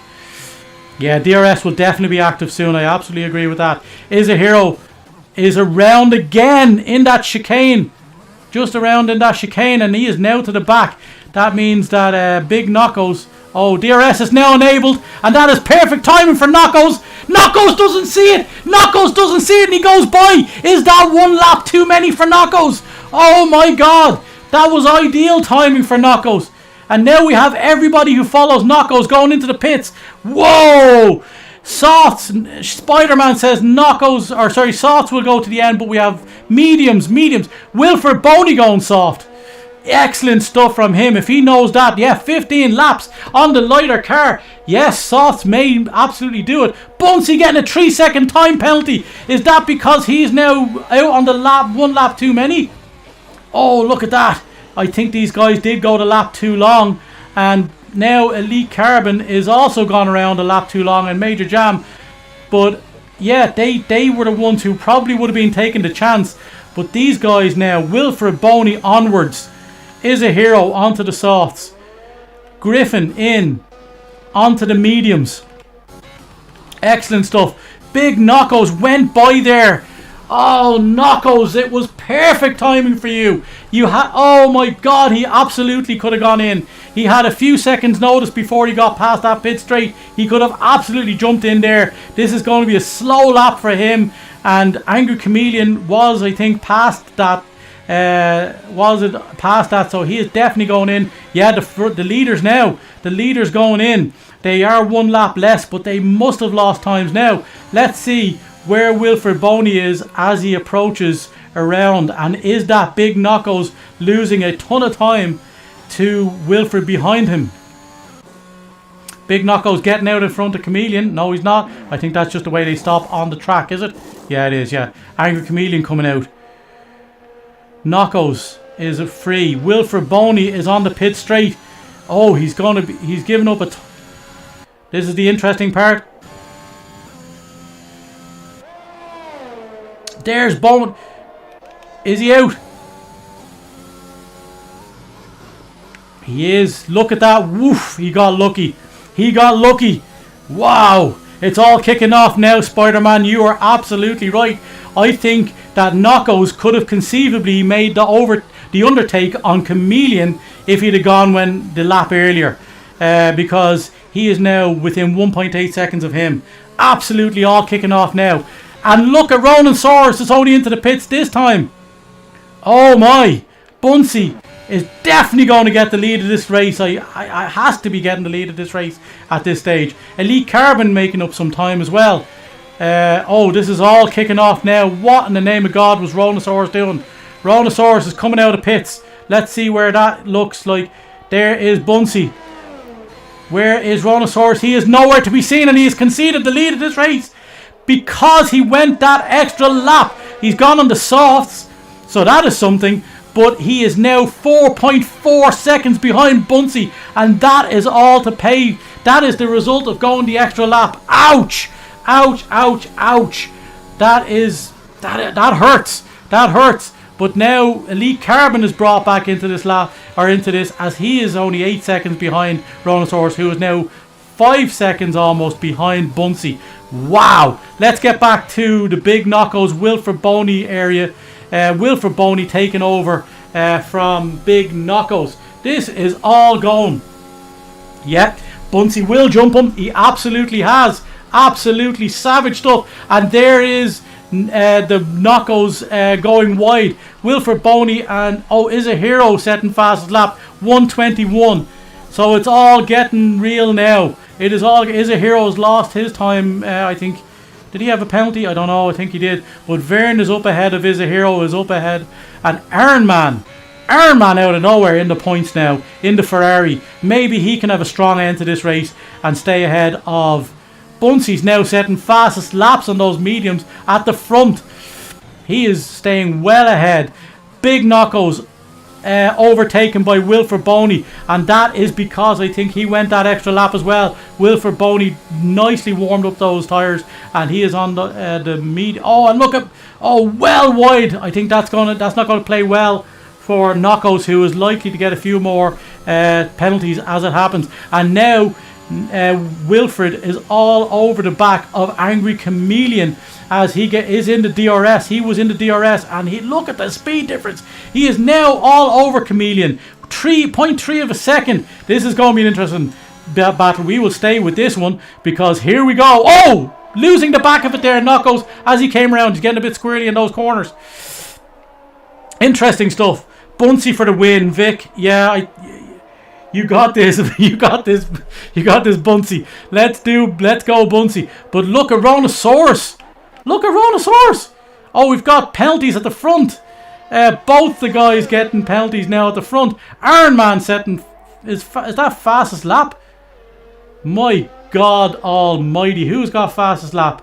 Yeah, DRS will definitely be active soon. I absolutely agree with that. Is a Hero is around again in that chicane. Just around in that chicane, and he is now to the back. That means that Big Knockos... Oh, DRS is now enabled, and that is perfect timing for Knockos. Knockos doesn't see it. Knockos doesn't see it, and he goes by. Is that one lap too many for Knockos? Oh my God. That was ideal timing for Knockos. And now we have everybody who follows Knockos going into the pits. Whoa! Softs, Spider-Man says Softs will go to the end, but we have mediums. Wilfred Boney going soft. Excellent stuff from him. If he knows that, yeah, 15 laps on the lighter car. Yes, Softs may absolutely do it. Bunsey getting a 3-second time penalty. Is that because he's now out on the lap, one lap too many? Oh, look at that. I think these guys did go the lap too long, and now Elite Carbon is also gone around a lap too long and Major Jam. But yeah, they were the ones who probably would have been taking the chance. But these guys now, Wilfred Boney onwards, is a hero onto the softs. Griffin in onto the mediums. Excellent stuff. Big Knockos went by there. Oh, Knockos, it was perfect timing for you. Oh my God, he absolutely could have gone in. He had a few seconds notice before he got past that pit straight. He could have absolutely jumped in there. This is going to be a slow lap for him. And Angry Chameleon was, I think, past that. So he is definitely going in. Yeah, the leaders now. The leaders going in. They are one lap less, but they must have lost times now. Let's see where Wilfred Boney is as he approaches around, and is that Big Knockos losing a ton of time to Wilfred behind him. Big Knockos getting out in front of Chameleon. No, he's not. I think that's just the way they stop on the track, is it? Yeah, it is, yeah. Angry Chameleon coming out. Knockos is free. Wilfred Boney is on the pit straight. Oh, he's giving up this is the interesting part. There's Bone. Is he out? He is. Look at that. Woof. He got lucky. Wow. It's all kicking off now, Spider-Man. You are absolutely right. I think that Knockos could have conceivably made the undertake on Chameleon if he'd have gone the lap earlier. Because he is now within 1.8 seconds of him. Absolutely all kicking off now. And look at Ronan Saurus is only into the pits this time. Oh my. Bunsey is definitely going to get the lead of this race. I has to be getting the lead of this race at this stage. Elite Carbon making up some time as well. This is all kicking off now. What in the name of God was Ronosaurus doing? Ronosaurus is coming out of pits. Let's see where that looks like. There is Bunsey. Where is Ronosaurus? He is nowhere to be seen, and he has conceded the lead of this race because he went that extra lap. He's gone on the softs, so that is something. But he is now 4.4 seconds behind Bunsey, and that is all to pay. That is the result of going the extra lap. Ouch! Ouch! Ouch! Ouch! That hurts. That hurts. But now Elite Carbon is brought back into this lap, or into this, as he is only 8 seconds behind Ronosaurus, who is now 5 seconds almost behind Bunsey. Wow! Let's get back to the Big Knockos Wilfred Boney area. Wilfred Boney taking over from Big Knockos. This is all going. Yeah, Bunsey will jump him. He absolutely has. Absolutely savage stuff. And there is the Knockos going wide. Wilfred Boney and is a hero setting fastest lap 1:21. So it's all getting real now. It is all. Is a hero's lost his time. I think. Did he have a penalty? I don't know. I think he did. But Vern is up ahead of Is a Hero is up ahead. And Iron Man out of nowhere in the points now. In the Ferrari. Maybe he can have a strong end to this race and stay ahead of Bunsey's now setting fastest laps on those mediums at the front. He is staying well ahead. Big Knockos overtaken by Wilfred Boney, and that is because I think he went that extra lap as well. Wilfred Boney nicely warmed up those tyres, and he is on the mid. And look at well wide. I think that's not going to play well for Knockos, who is likely to get a few more penalties as it happens. And now Wilfred is all over the back of Angry Chameleon as he is in the DRS. He was in the DRS, and look at the speed difference. He is now all over Chameleon. 3.3 of a second. This is going to be an interesting battle. We will stay with this one because here we go. Oh! Losing the back of it there, Knockos, as he came around. He's getting a bit squirrely in those corners. Interesting stuff. Bunsey for the win, Vic. Yeah, you got this. You got this. You got this, Bunsey. Let's go, Bunsey. But look at Rhinosaurus. Look at Rhinosaurus. Oh, we've got penalties at the front. Both the guys getting penalties now at the front. Ironman setting is that fastest lap? My God Almighty, who's got fastest lap?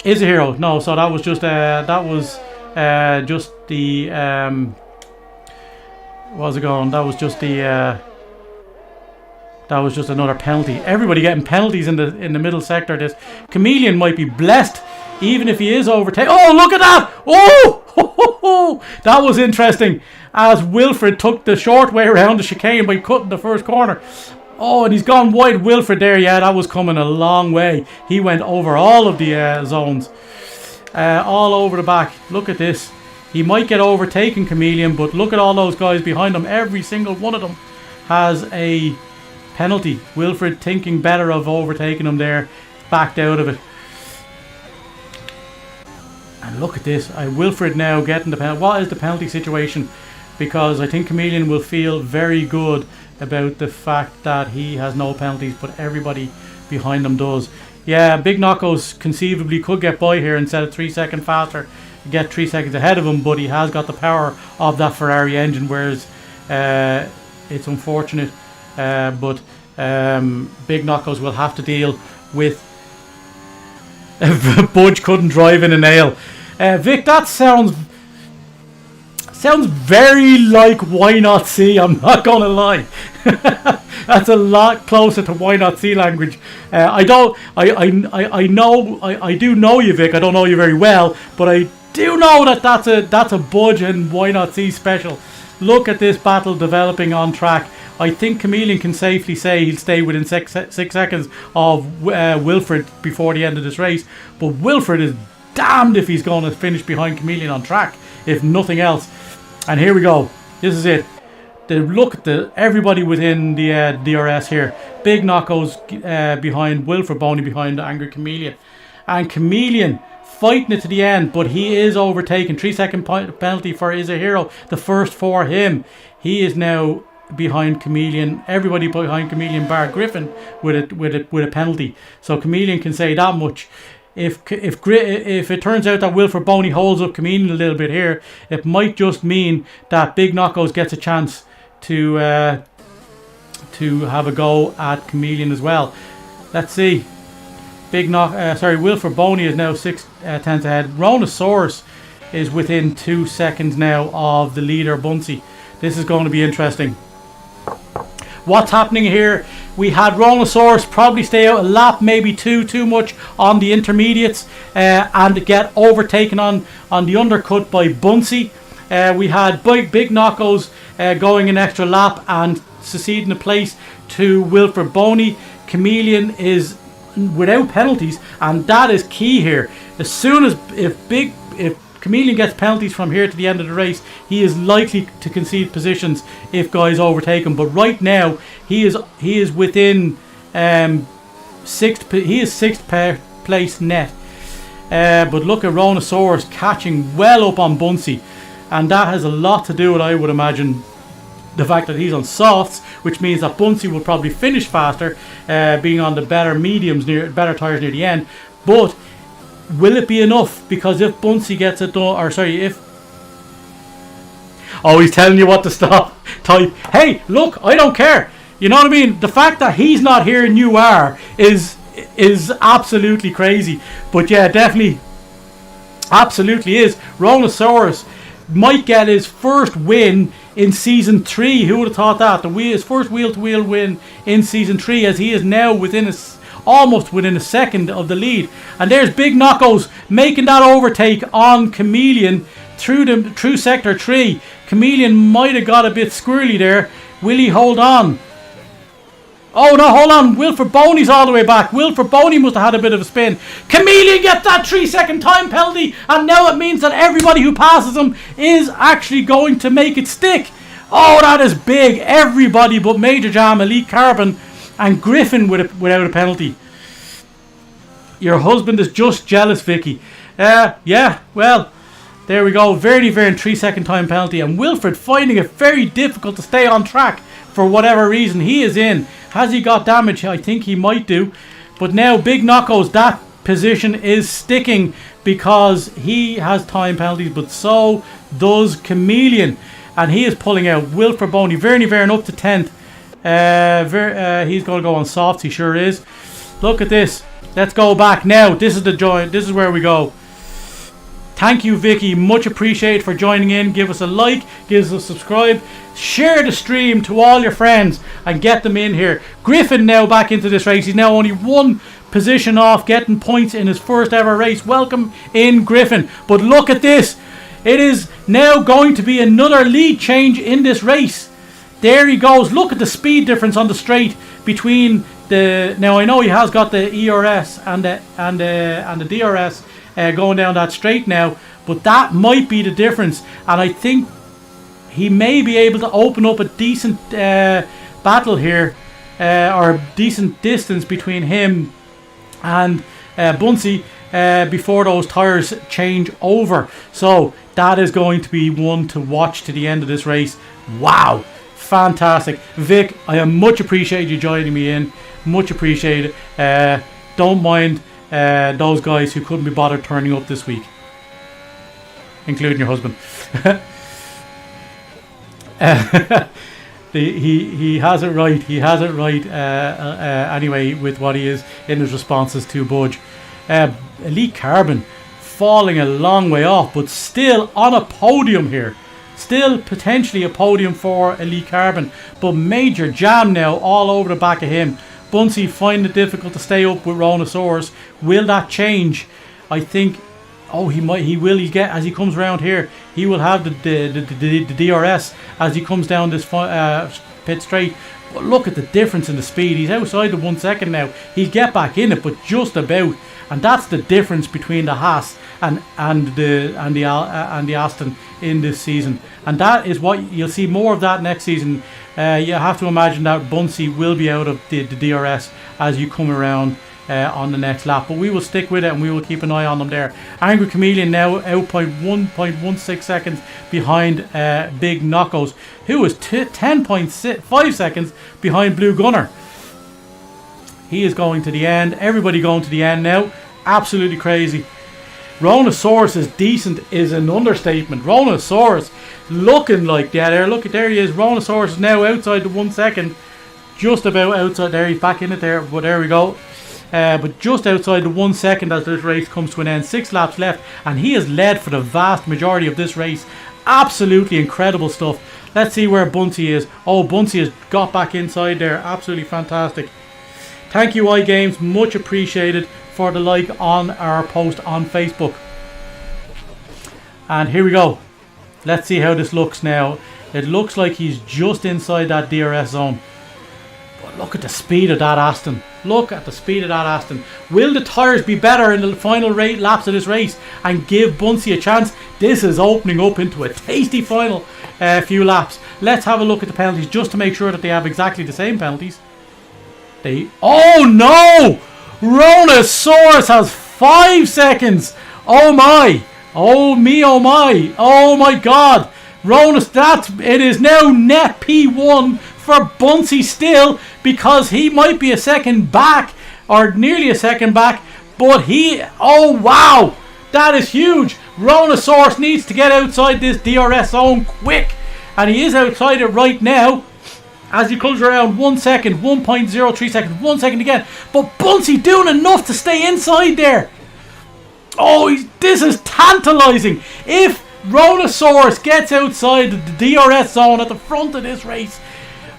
Is a hero? No, so that was just the what's it going? That was just another penalty. Everybody getting penalties in the middle sector. This Chameleon might be blessed, even if he is overtaken. Oh, look at that! Oh, that was interesting. As Wilfred took the short way around the chicane by cutting the first corner. Oh, and he's gone wide. Wilfred there, yeah, that was coming a long way. He went over all of the zones. All over the back. Look at this. He might get overtaken, Chameleon, but look at all those guys behind him. Every single one of them has a penalty. Wilfred, thinking better of overtaking him there, backed out of it. And look at this. Wilfred now getting the penalty. What is the penalty situation? Because I think Chameleon will feel very good about the fact that he has no penalties, but everybody behind him does. Yeah, Big Knockos conceivably could get by here instead of 3 seconds faster, get 3 seconds ahead of him, but he has got the power of that Ferrari engine, whereas it's unfortunate, but Big Knockos will have to deal with Budge couldn't drive in a nail. Vic, that sounds very like Why Not See, I'm not gonna lie. That's a lot closer to Why Not See language. I do know you, Vic. I don't know you very well, but I do know that that's a Budge and Why Not See special. Look at this battle developing on track. I think Chameleon can safely say he'll stay within 6 seconds of Wilfred before the end of this race, but Wilfred is damned if he's going to finish behind Chameleon on track, if nothing else. And here we go. This is it. Look at everybody within the DRS here. Big Knockos behind Wilfred, Boney behind Angry Chameleon. And Chameleon fighting it to the end, but he is overtaken. 3 second penalty for Is a Hero. The first for him. He is now behind Chameleon. Everybody behind Chameleon bar Griffin with a penalty. So Chameleon can say that much. If it turns out that Wilfred Boney holds up Chameleon a little bit here, it might just mean that Big Knockos gets a chance to have a go at Chameleon as well. Let's see. Wilfred Boney is now 6 tenths ahead. Rhinosaurus is within 2 seconds now of the leader Bunsey. This is going to be interesting. What's happening here? We had Rhinosaurus probably stay out a lap, maybe too much on the intermediates, and get overtaken on the undercut by Bunsey. We had Big Knockos going an extra lap and succeeding the place to Wilfred Boney. Chameleon is without penalties, and that is key here. As soon as if Chameleon gets penalties from here to the end of the race, he is likely to concede positions if guys overtake him. But right now, he is within sixth place net. But look at Rhinosaurus catching well up on Bunsey, and that has a lot to do with, I would imagine, the fact that he's on softs, which means that Bunsey will probably finish faster, being on the better tires near the end. But will it be enough? Because if Bunsey gets it done, he's telling you what to stop. Type, hey, look, I don't care. You know what I mean? The fact that he's not here and you are is absolutely crazy. But yeah, definitely, absolutely is. Rhinosaurus might get his first win in season 3. Who would have thought that? His first wheel-to-wheel win in season 3, as he is now almost within a second of the lead. And there's Big Knockos making that overtake on Chameleon through sector 3. Chameleon might have got a bit squirrely there. Will he hold on? Oh no, hold on. Wilfred Boney's all the way back. Wilfred Boney must have had a bit of a spin. Chameleon gets that 3-second time penalty, and now it means that everybody who passes him is actually going to make it stick. Oh, that is big. Everybody but Major Jam, Elite Carbon, and Griffin without a penalty. Your husband is just jealous, Vicky. Yeah, well, there we go. Verdi Vern 3-second time penalty, and Wilfred finding it very difficult to stay on track for whatever reason he is in. Has he got damage? I think he might do. But now Big Knocko's that position is sticking because he has time penalties, but so does Chameleon. And he is pulling out Wilfred Boney. Vernie Vern up to 10th. He's going to go on softs, he sure is. Look at this. Let's go back now. This is the joint. This is where we go. Thank you, Vicky. Much appreciated for joining in. Give us a like, give us a subscribe, share the stream to all your friends and get them in here. Griffin now back into this race. He's now only one position off getting points in his first ever race. Welcome in, Griffin. But look at this. It is now going to be another lead change in this race. There he goes. Look at the speed difference on the straight between the... Now I know he has got the ERS and the DRS going down that straight now, but that might be the difference, and I think he may be able to open up a decent battle here, or a decent distance between him and Bunsey before those tyres change over. So that is going to be one to watch to the end of this race. Wow, fantastic. Vic, I am much appreciated you joining me in, much appreciated. Don't mind those guys who couldn't be bothered turning up this week, including your husband. He has it right. He has it right anyway with what he is in his responses to Budge. Elite Carbon falling a long way off, but still on a podium here. Still potentially a podium for Elite Carbon, but Major Jam now all over the back of him. Bunsey finding it difficult to stay up with Rhonosaurus. Will that change? I think. Oh, he might. He will. He get as he comes around here. He will have the DRS as he comes down this pit straight. But look at the difference in the speed. He's outside the 1 second now. He'll get back in it, but just about. And that's the difference between the Haas and the Aston in this season. And that is what you'll see more of that next season. You have to imagine that Bunsey will be out of the DRS as you come around on the next lap. But we will stick with it and we will keep an eye on them there. Angry Chameleon now out by 1.16 seconds behind Big Knockos, who is 10.5 seconds behind Blue Gunner. He is going to the end. Everybody going to the end now. Absolutely crazy. Rhonosaurus is decent is an understatement. Rhonosaurus looking like there. Look, there he is. Rhonosaurus is now outside the 1 second. Just about outside there. He's back in it there. But there we go. But just outside the 1 second as this race comes to an end. 6 laps left. And he has led for the vast majority of this race. Absolutely incredible stuff. Let's see where Bunsey is. Oh, Bunsey has got back inside there. Absolutely fantastic. Thank you, iGames. Much appreciated for the like on our post on Facebook. And here we go. Let's see how this looks now. It looks like he's just inside that DRS zone. But look at the speed of that Aston. Look at the speed of that Aston. Will the tyres be better in the final laps of this race and give Bunsey a chance? This is opening up into a tasty final few laps. Let's have a look at the penalties just to make sure that they have exactly the same penalties. Oh no! Rhonosaurus has 5 seconds. Oh my! Oh me! Oh my! Oh my God! It is now net P1 for Bunsey still, because he might be a second back or nearly a second back. But oh wow! That is huge. Rhonosaurus needs to get outside this DRS zone quick, and he is outside it right now. As he comes around 1 second, 1.03 seconds, 1 second again. But Bunsey doing enough to stay inside there. Oh, this is tantalising. If Rhonosaurus gets outside the DRS zone at the front of this race.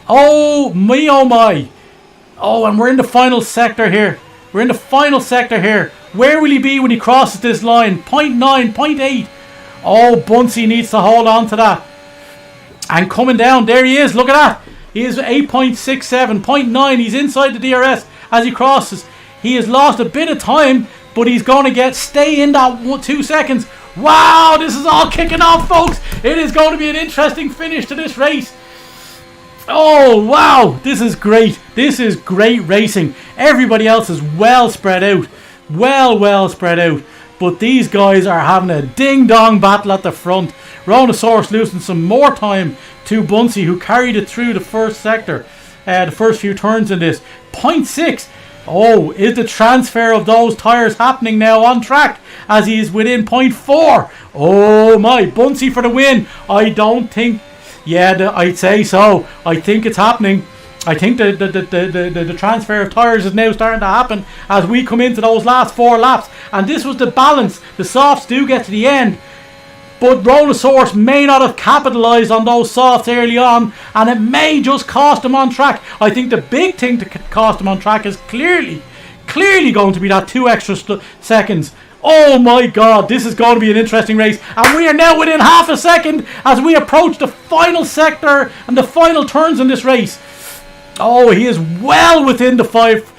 Oh me, oh my. Oh, and we're in the final sector here. We're in the final sector here. Where will he be when he crosses this line? 0.9, 0.8. Oh, Bunsey needs to hold on to that. And coming down, there he is. Look at that. He is 8.67, 0.9. He's inside the DRS as he crosses. He has lost a bit of time, but he's going to stay in that 2 seconds. Wow, this is all kicking off, folks. It is going to be an interesting finish to this race. Oh, wow, this is great. This is great racing. Everybody else is well spread out. Well spread out. But these guys are having a ding-dong battle at the front. Rhonosaurus losing some more time to Bunsey, who carried it through the first sector. The first few turns in this. 0.6. Oh, is the transfer of those tyres happening now on track as he is within 0.4? Oh my, Bunsey for the win. I don't think, I'd say so. I think it's happening. I think the transfer of tyres is now starting to happen as we come into those last 4 laps. And this was the balance. The softs do get to the end, but Rhonosaurus may not have capitalised on those softs early on, and it may just cost him on track. I think the big thing to cost him on track is clearly going to be that 2 extra seconds. Oh my God, this is going to be an interesting race, and we are now within half a second as we approach the final sector and the final turns in this race. Oh, he is well within the 5.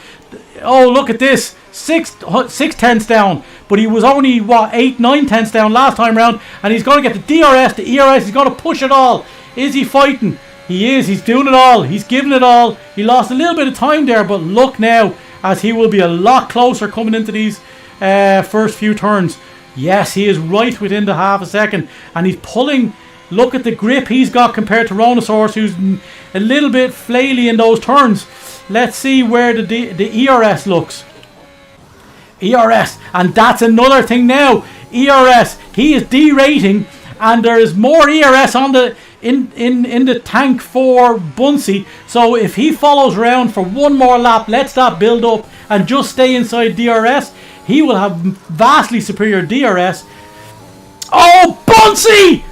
Oh, look at this. 6 tenths down, but he was only 8-9 tenths down last time round, and he's going to get the DRS, the ERS. He's going to push it all. Is he fighting? He is. He's doing it all. He's giving it all. He lost a little bit of time there, but look now as he will be a lot closer coming into these first few turns. Yes, he is right within the half a second, and he's pulling. Look at the grip he's got compared to Rhonosaurus, who's a little bit flaily in those turns. Let's see where the ERS looks. ERS, and that's another thing now. ERS, he is derating, and there is more ERS on the in the tank for Bunsey. So if he follows around for one more lap, lets that build up and just stay inside DRS, he will have vastly superior DRS. Oh, Bunsey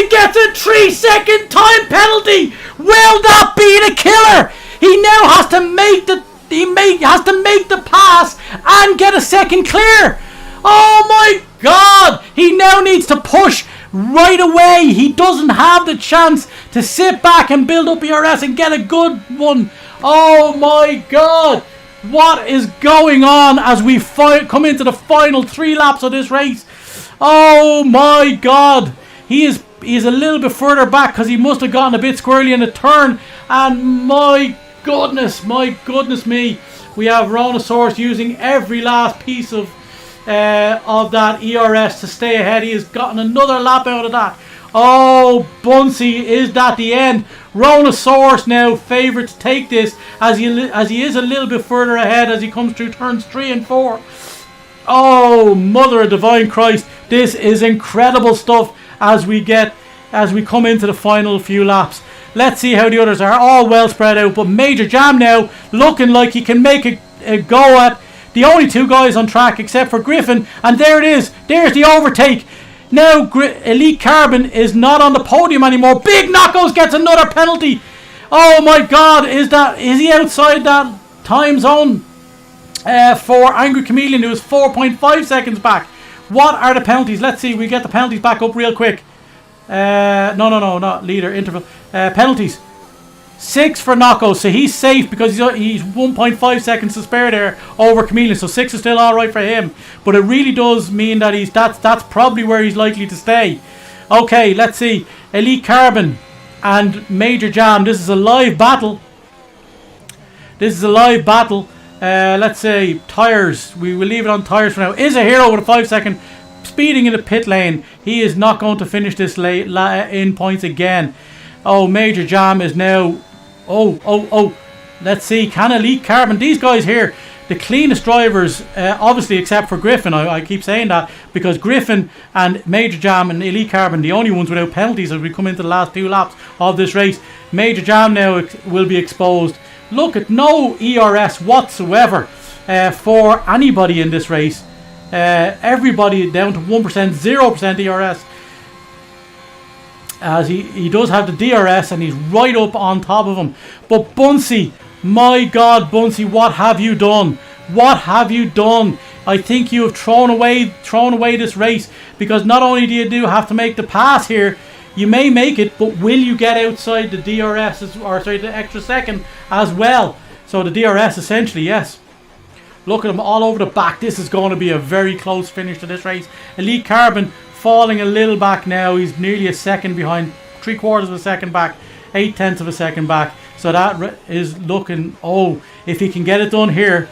gets a 3-second time penalty. Will that be the killer? He now has to make the pass and get a second clear. Oh my God! He now needs to push right away. He doesn't have the chance to sit back and build up ERS and get a good one. Oh my God! What is going on as we come into the final 3 laps of this race? Oh my God! He is a little bit further back because he must have gotten a bit squirrely in the turn. And my goodness me, we have Rhonosaurus using every last piece of that ERS to stay ahead. He has gotten another lap out of that. Oh, Bunsey, is that the end? Rhonosaurus now favoured to take this as he is a little bit further ahead as he comes through turns 3 and 4. Oh, Mother of Divine Christ, this is incredible stuff as we come into the final few laps. Let's see how the others are, all well spread out, but Major Jam now looking like he can make a go at the only 2 guys on track except for Griffin, and there it is. There's the overtake. Now Elite Carbon is not on the podium anymore. Big Knockos gets another penalty. Oh my God, is he outside that time zone for Angry Chameleon, who is 4.5 seconds back? What are the penalties? Let's see, we get the penalties back up real quick. No, not leader, interval. Penalties. 6 for Knockos, so he's safe because he's 1.5 seconds to spare there over Chameleon, so 6 is still alright for him. But it really does mean that that's probably where he's likely to stay. Okay, let's see. Elite Carbon and Major Jam. This is a live battle. Let's say tyres. We will leave it on tyres for now. Is a hero with a 5-second speeding in the pit lane. He is not going to finish this in points again. Oh, Major Jam is now. Oh. Let's see. Can Elite Carbon? These guys here, the cleanest drivers, obviously except for Griffin. I keep saying that because Griffin and Major Jam and Elite Carbon, the only ones without penalties as we come into the last 2 laps of this race. Major Jam now will be exposed. Look at no ERS whatsoever for anybody in this race. Everybody down to 1%, 0% ERS. As he does have the DRS and he's right up on top of him. But Bunsey, my God, Bunsey, what have you done? What have you done? I think you have thrown away this race, because not only do you have to make the pass here, You may make it, but will you get outside the DRS, the extra second as well? So the DRS essentially, yes. Look at him all over the back. This is going to be a very close finish to this race. Elite Carbon falling a little back now. He's nearly a second behind, 3/4 of a second back, 8/10 of a second back. So that is looking, if he can get it done here,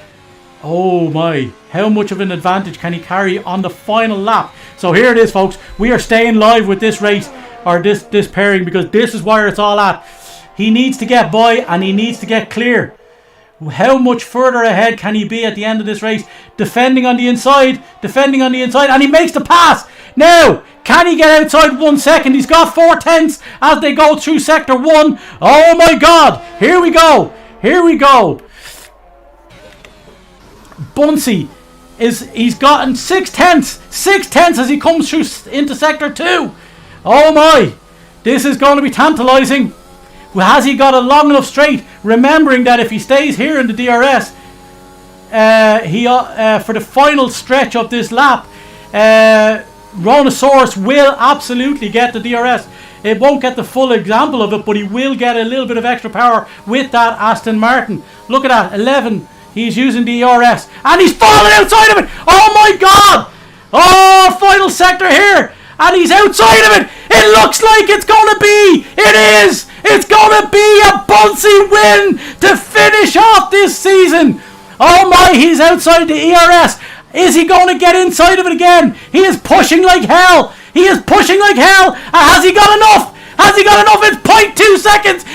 oh my, how much of an advantage can he carry on the final lap? So here it is, folks. We are staying live with this race, or this pairing, because this is where it's all at. He needs to get by and he needs to get clear. How much further ahead can he be at the end of this race? Defending on the inside, and he makes the pass. Now, can he get outside 1 second? He's got 4/10 as they go through sector 1. Oh my God, here we go. Bunsey he's gotten 6/10 as he comes through into sector 2. Oh my, this is going to be tantalizing. Has he got a long enough straight? Remembering that if he stays here in the DRS, for the final stretch of this lap, Rhonosaurus will absolutely get the DRS. It won't get the full example of it, but he will get a little bit of extra power with that Aston Martin. Look at that, 11. He's using the ERS, and he's falling outside of it. Oh my God! Oh, final sector here, and he's outside of it. It looks like it's going to be. It is. It's going to be a Bunsey win to finish off this season. Oh my, he's outside the ERS. Is he going to get inside of it again? He is pushing like hell. Has he got enough? It's 0.2 seconds.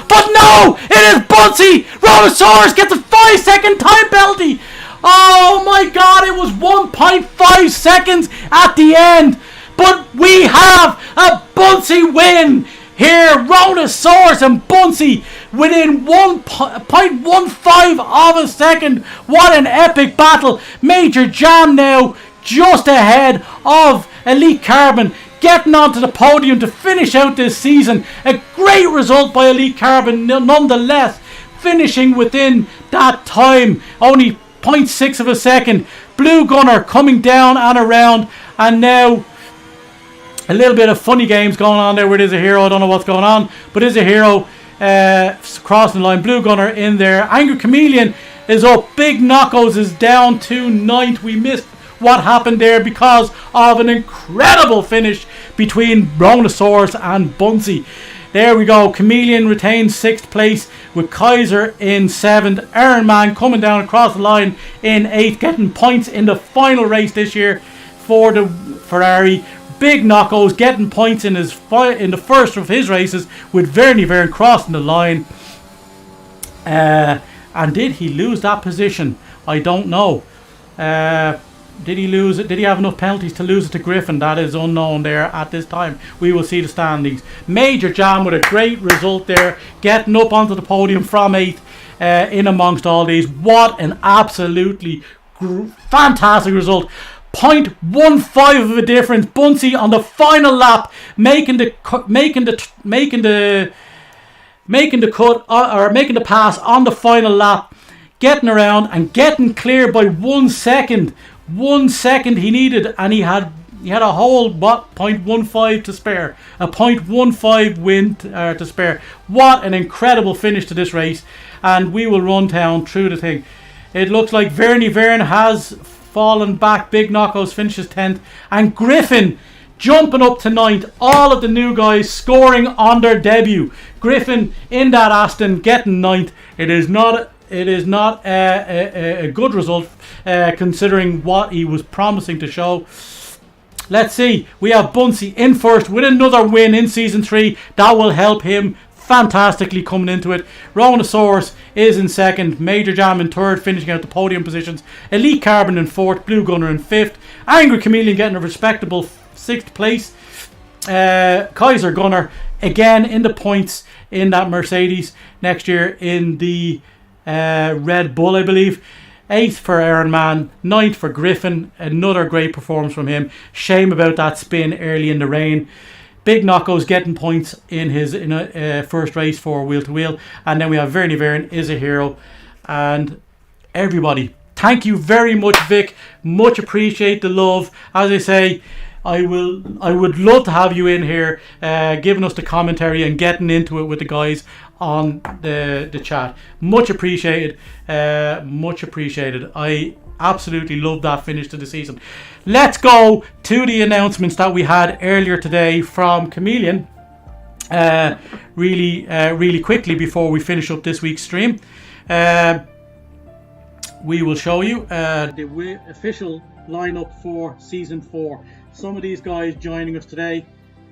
But no, it is Bunsey. Rhonosaurus gets a 5-second time penalty. Oh my God, it was 1.5 seconds at the end. But we have a Bunsey win here. Rhonosaurus and Bunsey within 1.15 of a second. What an epic battle. Major Jam now just ahead of Elite Carbon, getting onto the podium to finish out this season. A great result by Elite Carbon nonetheless, finishing within that time, only 0.6 of a second. Blue Gunner coming down and around, and now a little bit of funny games going on there with Is a Hero. I don't know what's going on, but Is a Hero crossing the line. Blue Gunner in there. Angry Chameleon is up. Big Knockos is down to 9th. We missed what happened there because of an incredible finish between Rhonosaurus and Bunsey. There we go. Chameleon retains 6th place with Kaiser in 7th. Iron Man coming down across the line in 8th, getting points in the final race this year for the Ferrari. Big Knockos getting points in the first of his races with Vern crossing the line. And did he lose that position? I don't know. Did he lose it? Did he have enough penalties to lose it to Griffin? That is unknown there at this time. We will see the standings. Major Jam with a great result there, getting up onto the podium from 8th in amongst all these. What an absolutely fantastic result. 0.15 of a difference. Bunsey on the final lap, making the pass on the final lap, getting around and getting clear by 1 second. 1 second he needed, and he had a whole 0.15 to spare. A 0.15 win to spare. What an incredible finish to this race, and we will run down through the thing. It looks like Vern has fallen back. Big Knockos finishes 10th, and Griffin jumping up to 9th. All of the new guys scoring on their debut. Griffin in that Aston getting 9th. It is not a good result considering what he was promising to show. Let's see. We have Bunsey in first with another win in Season 3. That will help him fantastically coming into it. Rhonosaurus is in second. Major Jam in third, finishing out the podium positions. Elite Carbon in fourth. Blue Gunner in fifth. Angry Chameleon getting a respectable 6th place. Kaiser Gunner again in the points in that Mercedes next year in the Red Bull, I believe. 8th for Iron Man, 9th for Griffin. Another great performance from him. Shame about that spin early in the rain. Big Knockos getting points in his first race for Wheel to Wheel. And then we have Vern Is a Hero. And everybody, thank you very much, Vic. Much appreciate the love. As I say, I would love to have you in here, giving us the commentary and getting into it with the guys on the chat. Much appreciated. Much appreciated. I absolutely love that finish to the season. Let's go to the announcements that we had earlier today from Chameleon. Really quickly before we finish up this week's stream. We will show you the official lineup for season 4. Some of these guys joining us today,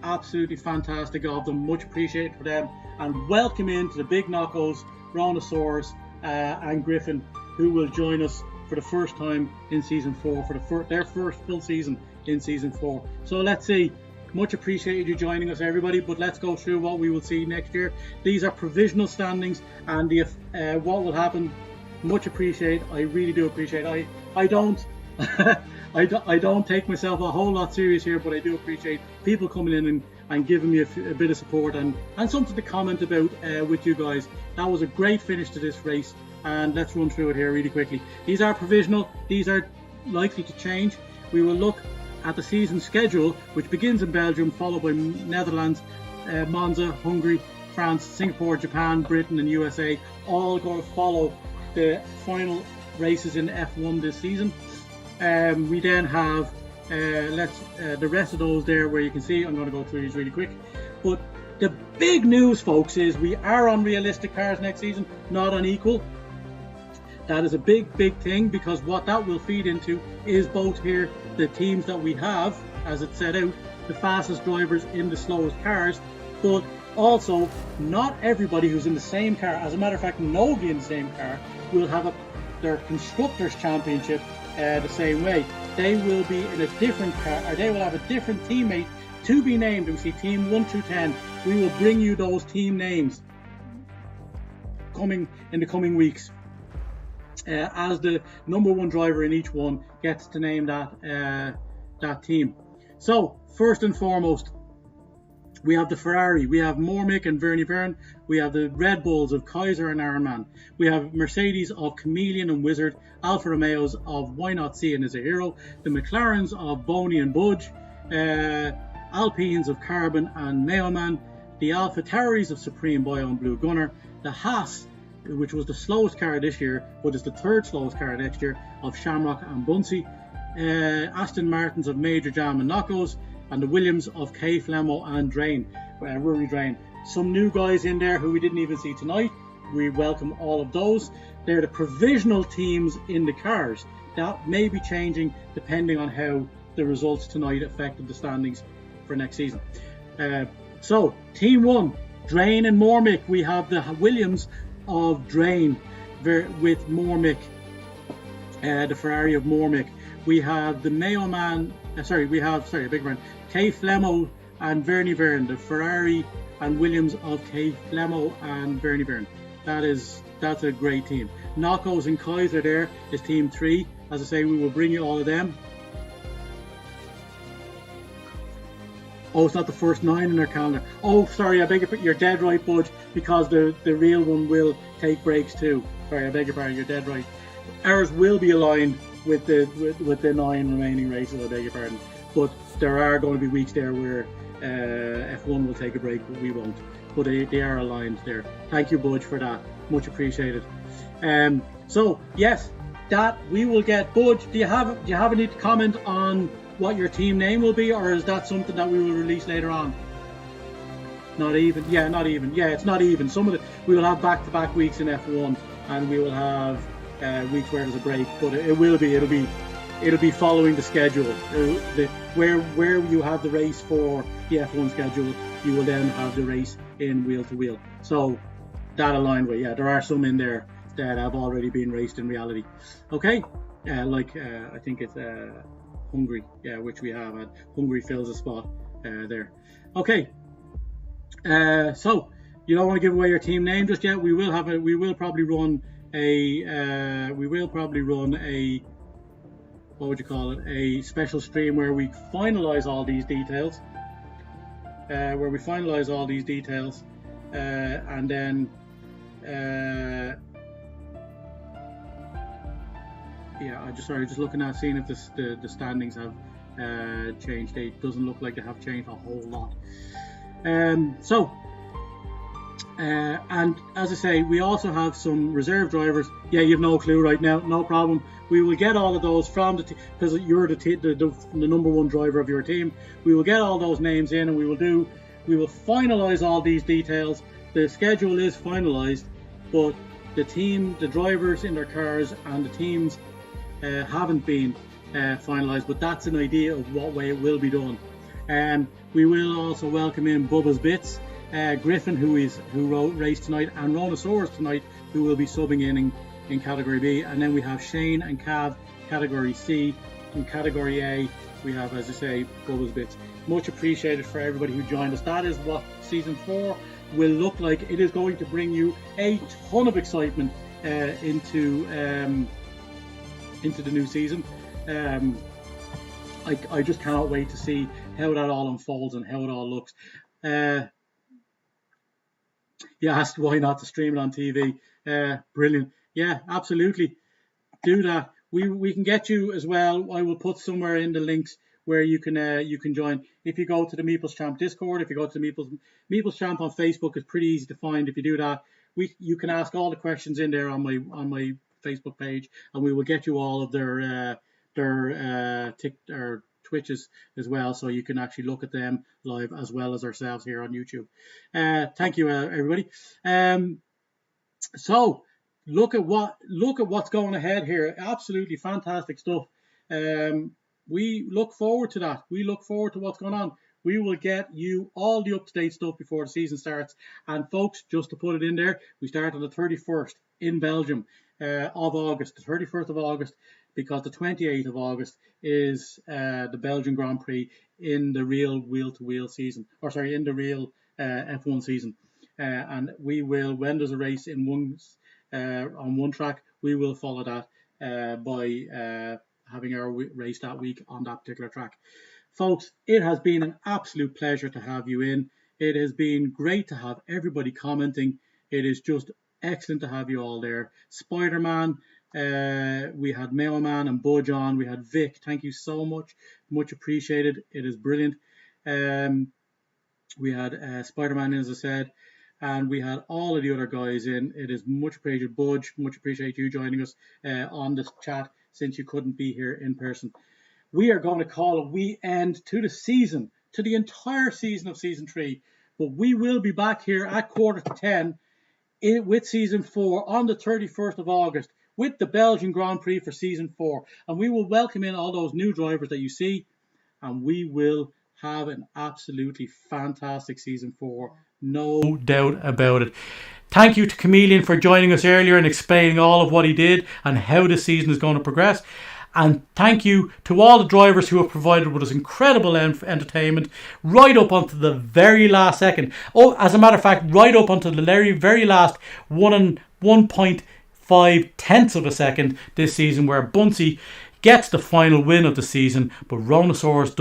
absolutely fantastic of them, much appreciated for them, and welcome into the big knockos, Brontosaurus and Griffin, who will join us for the first time in season 4 for their first full season in season 4. So let's see. Much appreciated you joining us, everybody, but let's go through what we will see next year. These are provisional standings, and what will happen. Much appreciate. I really do appreciate. I don't I don't take myself a whole lot serious here, but I do appreciate people coming in and giving me a bit of support and something to comment about with you guys. That was a great finish to this race, and let's run through it here really quickly. These are provisional. These are likely to change. We will look at the season schedule, which begins in Belgium, followed by Netherlands, Monza, Hungary, France, Singapore, Japan, Britain and USA, all going to follow the final races in F1 this season. We then have the rest of those there where you can see. I'm going to go through these really quick. But the big news, folks, is we are on realistic cars next season, not on equal. That is a big thing, because what that will feed into is both here the teams that we have, as it set out, the fastest drivers in the slowest cars, but also not everybody who's in the same car. As a matter of fact, nobody in the same car will have their Constructors' Championship the same way. They will be in a different car, or they will have a different teammate to be named. We see team 1 through 10. We will bring you those team names coming in the coming weeks. As the number 1 driver in each one gets to name that team. So first and foremost, we have the Ferrari, we have Mormick and Verny Vern, we have the Red Bulls of Kaiser and Ironman, we have Mercedes of Chameleon and Wizard, Alfa Romeos of Why Not See and Is a Hero, the McLarens of Boney and Budge, Alpines of Carbon and Mailman, the Alpha Tauris of Supreme Bio and Blue Gunner, the Haas, which was the slowest car this year, but is the 3rd slowest car next year, of Shamrock and Bunsey, Aston Martins of Major Jam and Knockos, and the Williams of K Flemo and Drain, Rory Drain. Some new guys in there who we didn't even see tonight. We welcome all of those. They're the provisional teams in the cars. That may be changing depending on how the results tonight affected the standings for next season. So, Team 1, Drain and Mormick. We have the Williams of Drain with Mormick, the Ferrari of Mormick. We have the Mailman, K Flemo and Verny Vern, the Ferrari and Williams of K Flemo and Verny Vern. That's a great team. Knockos and Kaiser there is team 3. As I say, we will bring you all of them. Oh, it's not the first 9 in our calendar. Oh, sorry, I beg your pardon. You're dead right, Budge, because the real one will take breaks too. Sorry, I beg your pardon. You're dead right. Ours will be aligned with the 9 remaining races. I beg your pardon. But there are going to be weeks there where F1 will take a break, but we won't. But they are aligned there. Thank you, Budge, for that. Much appreciated. So yes, that we will get. Budge, do you have any comment on what your team name will be, or is that something that we will release later on? Not even. Yeah, not even. Yeah, it's not even. We will have back-to-back weeks in F1, and we will have weeks where there's a break. But it'll be following the schedule. Where you have the race for the F1 schedule, you will then have the race in wheel to wheel. So that aligned with, there are some in there that have already been raced in reality. Okay, I think it's Hungary, which we have, and Hungary fills a spot there. Okay, so you don't want to give away your team name just yet. We will probably run a what would you call it? A special stream where we finalize all these details. And then I'm just looking at seeing if the standings have changed. They doesn't look like they have changed a whole lot. And as I say, we also have some reserve drivers. Yeah, you've no clue right now. No problem. We will get all of those from the because you're the number one driver of your team. We will get all those names in, and we will finalize all these details. The schedule is finalized, but the drivers in their cars and the teams haven't been finalized. But that's an idea of what way it will be done. We will also welcome in Bubba's Bits, Griffin, who raced tonight, and Ronosaurus tonight, who will be subbing in Category B. And then we have Shane and Cav, Category C. In Category A, we have, as I say, Bubba's Bits. Much appreciated for everybody who joined us. That is what Season 4 will look like. It is going to bring you a ton of excitement into the new season. I just cannot wait to see how that all unfolds and how it all looks. You asked why not to stream it on TV. Brilliant. Yeah, absolutely. Do that. We can get you as well. I will put somewhere in the links where you can join. If you go to the Meeps Champ Discord, if you go to the Meeps Champ on Facebook, it's pretty easy to find. If you do that, you can ask all the questions in there on my Facebook page, and we will get you all of their Twitches as well, so you can actually look at them live as well as ourselves here on YouTube. Thank you, everybody. So look at what's going ahead here. Absolutely fantastic stuff. We look forward to that. We look forward to what's going on. We will get you all the up-to-date stuff before the season starts. And folks, just to put it in there, we start on the 31st in Belgium of August, the 31st of August, because the 28th of August is the Belgian Grand Prix in the real wheel-to-wheel season, in the real F1 season. And we will, when there's a race on one track, we will follow that by having our race that week on that particular track. Folks, it has been an absolute pleasure to have you in. It has been great to have everybody commenting. It is just excellent to have you all there. Spider-Man, we had Mailman and Budge on. We had Vic. Thank you so much. Much appreciated. It is brilliant. We had Spider-Man in, as I said, and we had all of the other guys in. It is much appreciated. Budge, much appreciate you joining us on this chat since you couldn't be here in person. We are going to call a wee end to the season, to the entire season of Season 3. But we will be back here at 9:45 with Season 4 on the 31st of August with the Belgian Grand Prix for Season 4. And we will welcome in all those new drivers that you see. And we will have an absolutely fantastic Season 4. No doubt about it. Thank you to Chameleon for joining us earlier and explaining all of what he did and how the season is going to progress. And thank you to all the drivers who have provided with us incredible entertainment right up until the very last second. Oh, as a matter of fact, right up until the very last 1.5 tenths of a second this season, where Bunsey gets the final win of the season, but Ronosaurus does